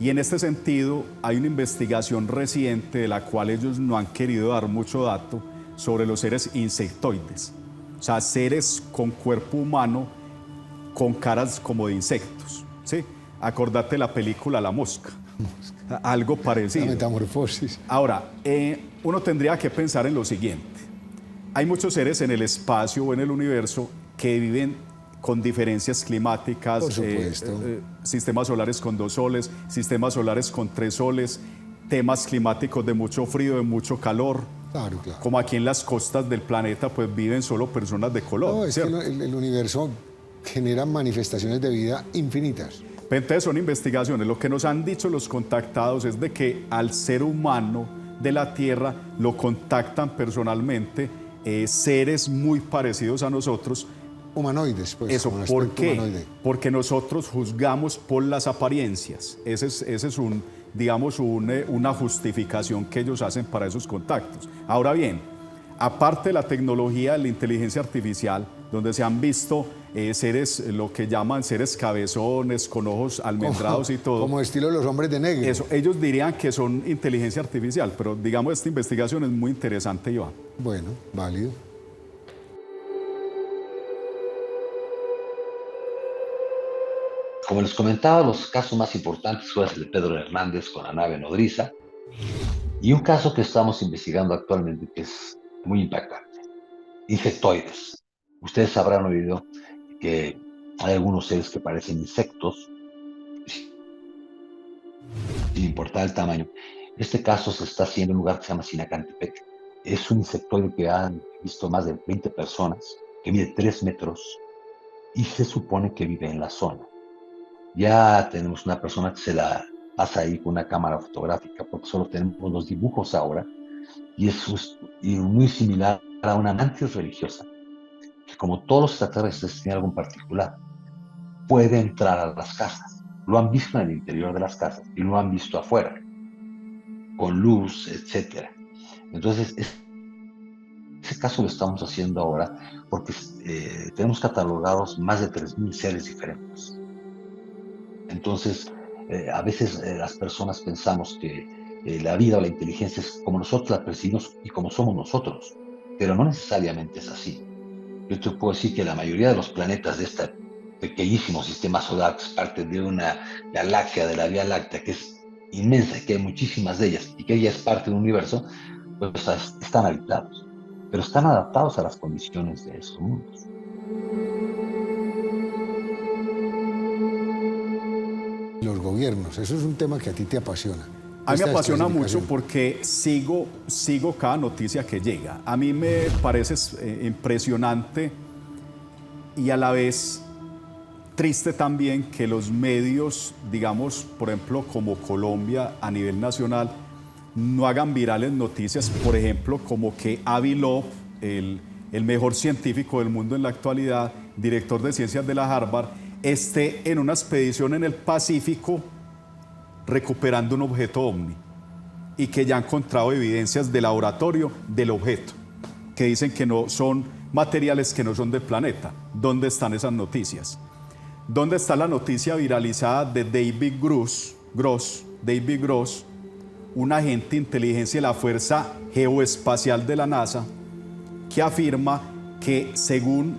Speaker 2: Y en este sentido, hay una investigación reciente de la cual ellos no han querido dar mucho dato sobre los seres insectoides. O sea, seres con cuerpo humano, con caras como de insectos, ¿sí? Acordate la película La Mosca, algo parecido.
Speaker 1: La metamorfosis.
Speaker 2: Ahora, uno tendría que pensar en lo siguiente. Hay muchos seres en el espacio o en el universo que viven con diferencias climáticas,
Speaker 1: por supuesto.
Speaker 2: Sistemas solares con 2 soles, sistemas solares con 3 soles, temas climáticos de mucho frío, de mucho calor.
Speaker 1: Claro, claro.
Speaker 2: Como aquí en las costas del planeta, pues viven solo personas de color.
Speaker 1: No, es
Speaker 2: ¿cierto?
Speaker 1: que el universo genera manifestaciones de vida infinitas.
Speaker 2: Entonces son investigaciones. Lo que nos han dicho los contactados es de que al ser humano de la Tierra lo contactan personalmente seres muy parecidos a nosotros.
Speaker 1: Humanoides, pues.
Speaker 2: Eso,
Speaker 1: como un
Speaker 2: ¿por
Speaker 1: aspecto
Speaker 2: qué?
Speaker 1: humanoide.
Speaker 2: Porque nosotros juzgamos por las apariencias. Ese es un, digamos, una justificación que ellos hacen para esos contactos. Ahora bien, aparte de la tecnología de la inteligencia artificial, donde se han visto seres, lo que llaman seres cabezones, con ojos almendrados y todo.
Speaker 1: Como estilo los hombres de negro.
Speaker 2: Eso, ellos dirían que son inteligencia artificial, pero digamos esta investigación es muy interesante, Iván.
Speaker 1: Bueno, válido.
Speaker 3: Como les comentaba, los casos más importantes fue el de Pedro Hernández con la nave nodriza y un caso que estamos investigando actualmente que es muy impactante, insectoides. Ustedes habrán oído que hay algunos seres que parecen insectos, sin importar el tamaño. Este caso se está haciendo en un lugar que se llama Sinacantepec. Es un insectoide que han visto más de 20 personas, que mide 3 metros y se supone que vive en la zona. Ya tenemos una persona que se la pasa ahí con una cámara fotográfica porque solo tenemos los dibujos ahora y es muy similar a una mantis religiosa que, como todos los extraterrestres, tiene algo en particular. Puede entrar a las casas. Lo han visto en el interior de las casas y lo han visto afuera, con luz, etc. Entonces, ese caso lo estamos haciendo ahora porque tenemos catalogados más de 3.000 seres diferentes. Entonces, a veces las personas pensamos que la vida o la inteligencia es como nosotros la percibimos y como somos nosotros, pero no necesariamente es así. Yo te puedo decir que la mayoría de los planetas de este pequeñísimo sistema solar, que es parte de una galaxia de la Vía Láctea, que es inmensa, que hay muchísimas de ellas y que ella es parte de un universo, pues están habitados, pero están adaptados a las condiciones de esos mundos.
Speaker 1: Los gobiernos, eso es un tema que a ti te apasiona.
Speaker 2: A mí me
Speaker 1: Esta
Speaker 2: apasiona mucho
Speaker 1: desclasificación.
Speaker 2: porque sigo cada noticia que llega. A mí me parece impresionante y a la vez triste también que los medios, digamos, por ejemplo, como Colombia a nivel nacional, no hagan virales noticias, por ejemplo, como que Avi Love, el el mejor científico del mundo en la actualidad, director de ciencias de la Harvard, esté en una expedición en el Pacífico recuperando un objeto ovni y que ya han encontrado evidencias de laboratorio del objeto, que dicen que no son materiales que no son del planeta. ¿Dónde están esas noticias? ¿Dónde está la noticia viralizada de David Gross, un agente de inteligencia de la Fuerza Geoespacial de la NASA, que afirma que según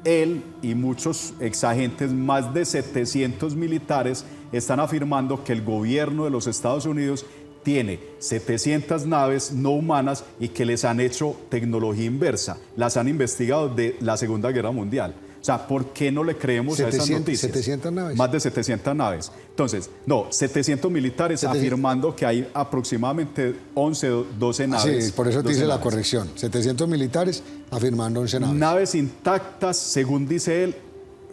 Speaker 2: él y muchos exagentes, más de 700 militares están afirmando que el gobierno de los Estados Unidos tiene 700 naves no humanas y que les han hecho tecnología inversa, las han investigado de la Segunda Guerra Mundial? O sea, ¿por qué no le creemos a esas noticias?
Speaker 1: 700 naves.
Speaker 2: Más de 700 naves. Entonces, no, 700 militares 700. Afirmando que hay aproximadamente 11 o 12 naves.
Speaker 1: Sí, por eso te hice la corrección. 700 militares afirmando 11 naves.
Speaker 2: Naves intactas, según dice él,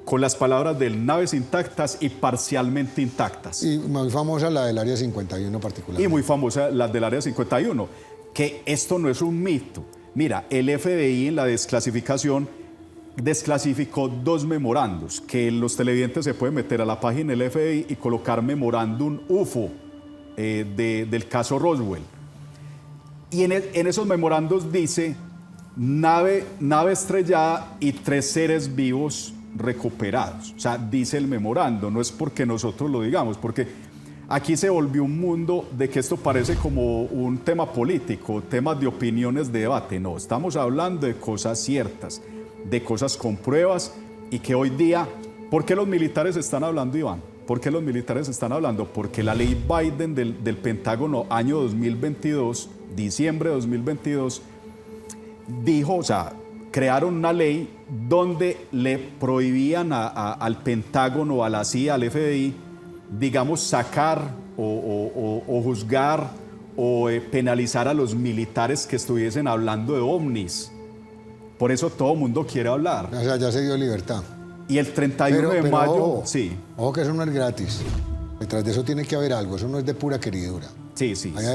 Speaker 2: con las palabras de él, naves intactas y parcialmente intactas.
Speaker 1: Y muy famosa la del Área 51 particularmente.
Speaker 2: Y muy famosa la del Área 51, que esto no es un mito. Mira, el FBI en la desclasificación desclasificó 2 memorandos, que los televidentes se pueden meter a la página del FBI y colocar memorándum UFO del caso Roswell. Y en esos memorandos dice nave estrellada y 3 seres vivos recuperados. O sea, dice el memorando, no es porque nosotros lo digamos, porque aquí se volvió un mundo de que esto parece como un tema político, temas de opiniones, de debate. No, estamos hablando de cosas ciertas, de cosas con pruebas, y que hoy día, ¿por qué los militares están hablando, Iván? ¿Por qué los militares están hablando? Porque la ley Biden del Pentágono, año 2022, diciembre de 2022, dijo, o sea, crearon una ley donde le prohibían al Pentágono, a la CIA, al FBI, digamos, sacar o juzgar o penalizar a los militares que estuviesen hablando de ovnis. Por eso todo el mundo quiere hablar.
Speaker 1: O sea, ya se dio libertad.
Speaker 2: Y el 31 de mayo,
Speaker 1: ojo,
Speaker 2: sí.
Speaker 1: Ojo que eso no es gratis. Detrás de eso tiene que haber algo, eso no es de pura queridura.
Speaker 2: Sí.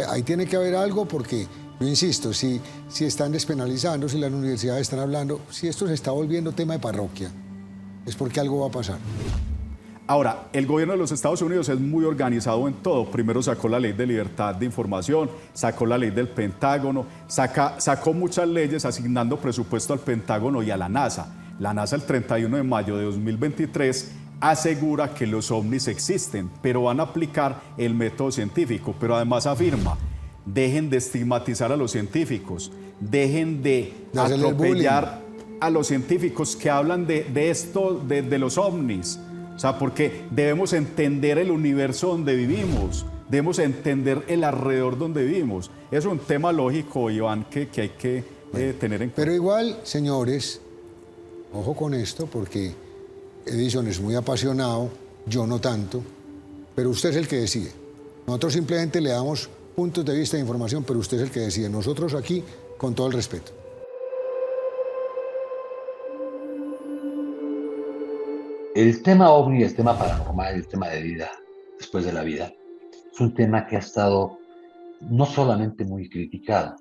Speaker 1: Ahí tiene que haber algo porque, yo insisto, si están despenalizando, si las universidades están hablando, si esto se está volviendo tema de parroquia, es porque algo va a pasar.
Speaker 2: Ahora, el gobierno de los Estados Unidos es muy organizado en todo. Primero sacó la ley de libertad de información, sacó la ley del Pentágono, sacó muchas leyes asignando presupuesto al Pentágono y a la NASA. La NASA el 31 de mayo de 2023 asegura que los ovnis existen, pero van a aplicar el método científico. Pero además afirma, dejen de estigmatizar a los científicos, dejen de atropellar a los científicos que hablan de esto, de los ovnis. O sea, porque debemos entender el universo donde vivimos, debemos entender el alrededor donde vivimos. Es un tema lógico, Iván, que hay que tener en cuenta.
Speaker 1: Pero igual, señores, ojo con esto, porque Edison es muy apasionado, yo no tanto, pero usted es el que decide. Nosotros simplemente le damos puntos de vista de información, pero usted es el que decide. Nosotros aquí, con todo el respeto.
Speaker 3: El tema ovni, el tema paranormal, el tema de vida después de la vida, es un tema que ha estado no solamente muy criticado,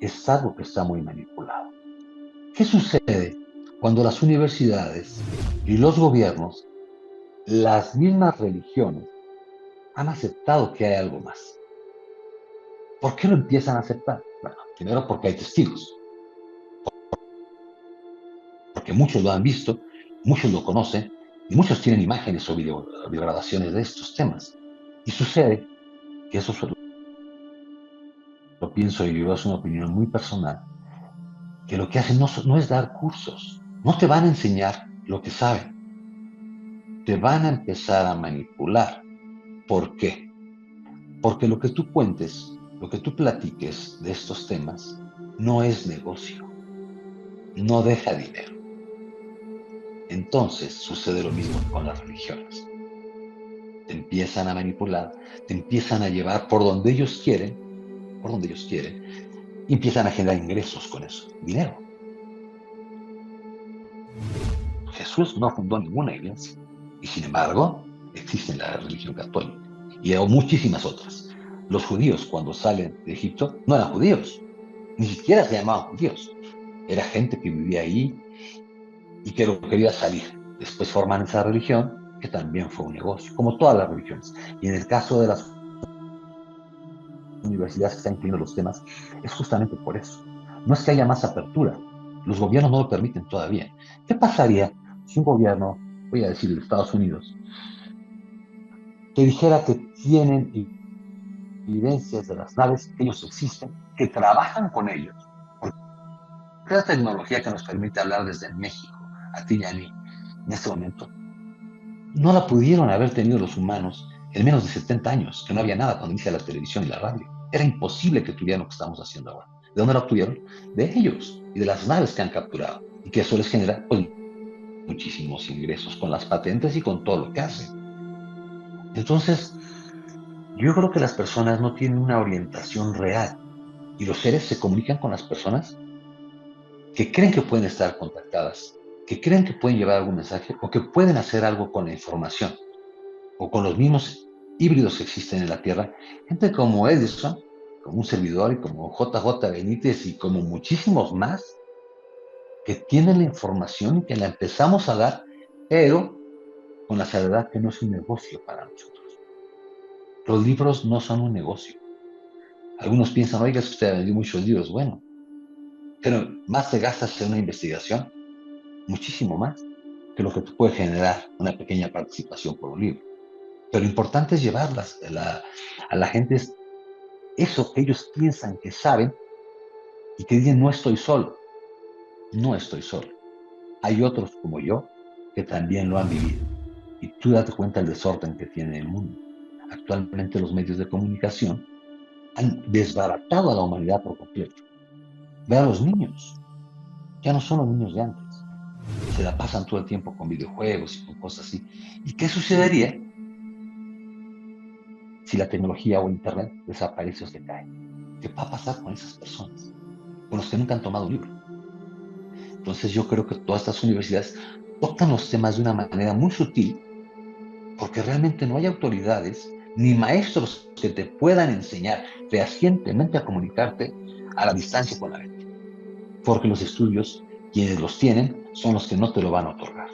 Speaker 3: es algo que está muy manipulado. ¿Qué sucede cuando las universidades y los gobiernos, las mismas religiones, han aceptado que hay algo más? ¿Por qué lo empiezan a aceptar? Bueno, primero porque hay testigos, porque muchos lo han visto, muchos lo conocen y muchos tienen imágenes o videograbaciones de estos temas. Y sucede que eso lo pienso y yo, es una opinión muy personal, que lo que hacen no es dar cursos, no te van a enseñar lo que saben, te van a empezar a manipular. ¿Por qué? Porque lo que tú cuentes, lo que tú platiques de estos temas, no es negocio, no deja dinero. Entonces sucede lo mismo con las religiones. Te empiezan a manipular, te empiezan a llevar por donde ellos quieren, y empiezan a generar ingresos con eso, dinero. Jesús no fundó ninguna iglesia, y sin embargo existe la religión católica, y hay muchísimas otras. Los judíos, cuando salen de Egipto, no eran judíos, ni siquiera se llamaban judíos, era gente que vivía ahí y que lo quería salir. Después forman esa religión, que también fue un negocio, como todas las religiones. Y en el caso de las universidades que están incluyendo los temas, es justamente por eso. No es que haya más apertura, los gobiernos no lo permiten todavía. ¿Qué pasaría si un gobierno, voy a decir de Estados Unidos, que dijera que tienen evidencias de las naves, que ellos existen, que trabajan con ellos? Porque la tecnología que nos permite hablar desde México, a ti y a mí, en este momento, no la pudieron haber tenido los humanos en menos de 70 años, que no había nada cuando inicia la televisión y la radio. Era imposible que tuvieran lo que estamos haciendo ahora. ¿De dónde lo obtuvieron? De ellos y de las naves que han capturado. Y que eso les genera pues, muchísimos ingresos con las patentes y con todo lo que hacen. Entonces, yo creo que las personas no tienen una orientación real y los seres se comunican con las personas que creen que pueden estar contactadas, que creen que pueden llevar algún mensaje o que pueden hacer algo con la información o con los mismos híbridos que existen en la Tierra. Gente como Edison, como un servidor y como JJ Benítez y como muchísimos más que tienen la información y que la empezamos a dar, pero con la salvedad que no es un negocio para nosotros. Los libros no son un negocio. Algunos piensan, oiga, es que usted ha vendido muchos libros. Bueno, pero más te gastas en una investigación, muchísimo más, que lo que te puede generar una pequeña participación por un libro. Pero lo importante es llevarlas a la gente, es eso que ellos piensan que saben y que dicen, no estoy solo, no estoy solo. Hay otros como yo que también lo han vivido. Y tú date cuenta del desorden que tiene el mundo. Actualmente los medios de comunicación han desbaratado a la humanidad por completo. Ve a los niños, ya no son los niños de antes. Se la pasan todo el tiempo con videojuegos y con cosas así. ¿Y qué sucedería si la tecnología o Internet desaparece o se cae? ¿Qué va a pasar con esas personas? Con los que nunca han tomado un libro. Entonces yo creo que todas estas universidades tocan los temas de una manera muy sutil porque realmente no hay autoridades ni maestros que te puedan enseñar fehacientemente a comunicarte a la distancia con la gente. Porque los estudios, quienes los tienen, son los que no te lo van a otorgar.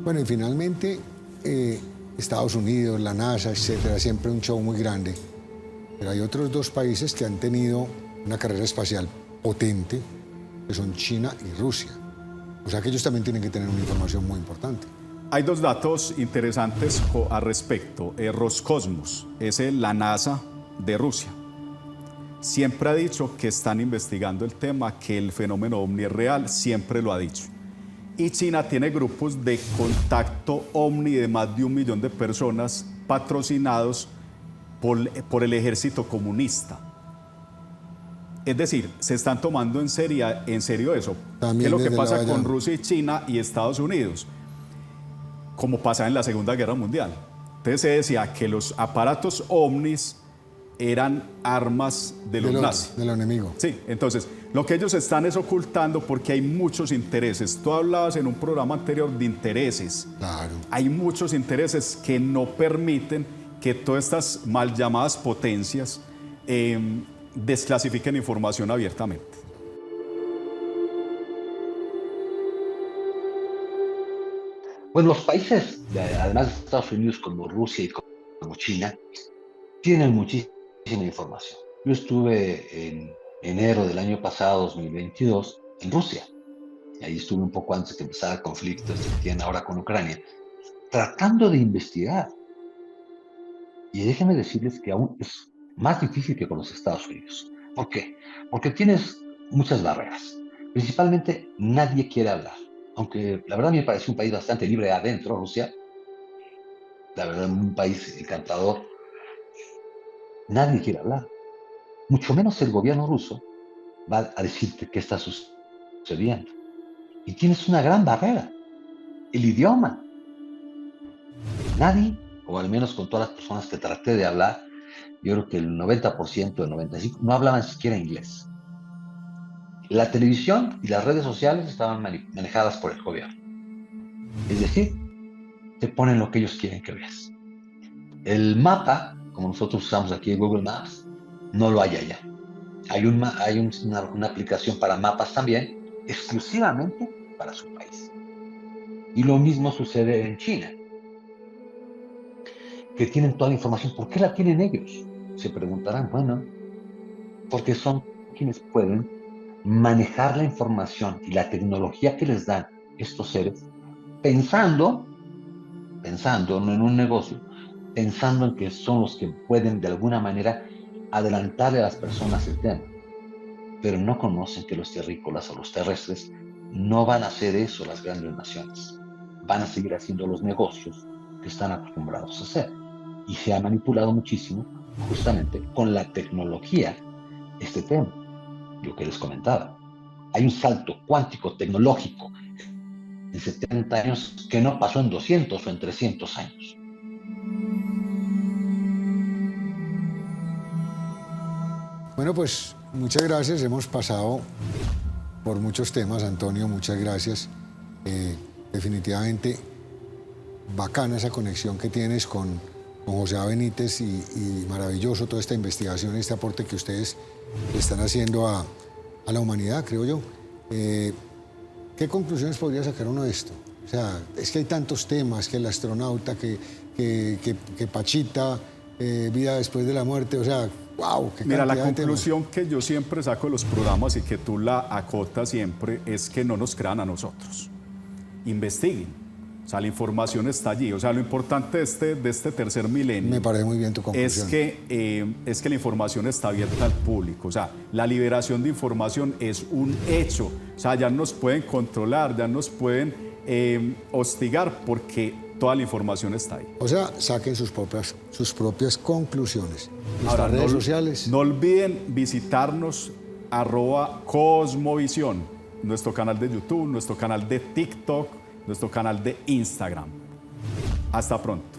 Speaker 1: Bueno, y finalmente, Estados Unidos, la NASA, etcétera, siempre un show muy grande. Pero hay otros dos países que han tenido una carrera espacial potente, que son China y Rusia. O sea que ellos también tienen que tener una información muy importante.
Speaker 2: Hay dos datos interesantes al respecto. Roscosmos es la NASA de Rusia. Siempre ha dicho que están investigando el tema, que el fenómeno ovni es real, siempre lo ha dicho. Y China tiene grupos de contacto ovni de más de 1 millón de personas patrocinados por el ejército comunista. Es decir, se están tomando en serio eso.
Speaker 1: También
Speaker 2: ¿Qué es lo que
Speaker 1: desde
Speaker 2: pasa
Speaker 1: la
Speaker 2: con Rusia y China y Estados Unidos? Como pasa en la Segunda Guerra Mundial. Entonces se decía que los aparatos ovnis eran armas de los nazis.
Speaker 1: Del enemigo.
Speaker 2: Sí, entonces lo que ellos están es ocultando porque hay muchos intereses. Tú hablabas en un programa anterior de intereses.
Speaker 1: Claro.
Speaker 2: Hay muchos intereses que no permiten que todas estas mal llamadas potencias desclasifiquen información abiertamente.
Speaker 3: Pues los países, además de Estados Unidos, como Rusia y como China, tienen muchísima información. Yo estuve en enero del año pasado, 2022, en Rusia. Ahí estuve un poco antes de que empezara el conflicto que tienen ahora con Ucrania, tratando de investigar. Y déjenme decirles que aún es más difícil que con los Estados Unidos. ¿Por qué? Porque tienes muchas barreras. Principalmente, nadie quiere hablar. Aunque la verdad me parece un país bastante libre adentro, Rusia. La verdad, un país encantador. Nadie quiere hablar. Mucho menos el gobierno ruso va a decirte qué está sucediendo. Y tienes una gran barrera. El idioma. Nadie, o al menos con todas las personas que traté de hablar, yo creo que el 90%, el 95%, no hablaban siquiera inglés. La televisión y las redes sociales estaban manejadas por el gobierno. Es decir, te ponen lo que ellos quieren que veas. El mapa, como nosotros usamos aquí en Google Maps, no lo hay allá. Hay una aplicación para mapas también, exclusivamente para su país. Y lo mismo sucede en China, que tienen toda la información. ¿Por qué la tienen ellos? Se preguntarán. Bueno, porque son quienes pueden manejar la información y la tecnología que les dan estos seres, pensando no en un negocio, pensando en que son los que pueden de alguna manera adelantarle a las personas el tema. Pero no conocen que los terrícolas o los terrestres no van a hacer eso las grandes naciones. Van a seguir haciendo los negocios que están acostumbrados a hacer. Y se ha manipulado muchísimo justamente con la tecnología este tema, lo que les comentaba. Hay un salto cuántico tecnológico en 70 años que no pasó en 200 o en 300 años.
Speaker 1: Bueno, pues muchas gracias. Hemos pasado por muchos temas, Antonio, muchas gracias. Definitivamente bacana esa conexión que tienes con José A. Benítez y maravilloso toda esta investigación, este aporte que ustedes están haciendo a la humanidad, creo yo. ¿Qué conclusiones podría sacar uno de esto? O sea, es que hay tantos temas, que el astronauta, que Pachita, vida después de la muerte, o sea, wow, qué
Speaker 2: Mira, la
Speaker 1: cantidad de
Speaker 2: conclusión que yo siempre saco de los programas y que tú la acotas siempre es que no nos crean a nosotros. Investiguen. O sea, la información está allí. O sea, lo importante de este tercer milenio...
Speaker 1: Me parece muy bien tu conclusión.
Speaker 2: Es que la información está abierta al público. O sea, la liberación de información es un hecho. O sea, ya nos pueden controlar, ya nos pueden hostigar porque toda la información está ahí.
Speaker 1: O sea, saquen sus propias conclusiones.
Speaker 2: Ahora,
Speaker 1: redes sociales.
Speaker 2: No olviden visitarnos @Cosmovisión, nuestro canal de YouTube, nuestro canal de TikTok, nuestro canal de Instagram. Hasta pronto.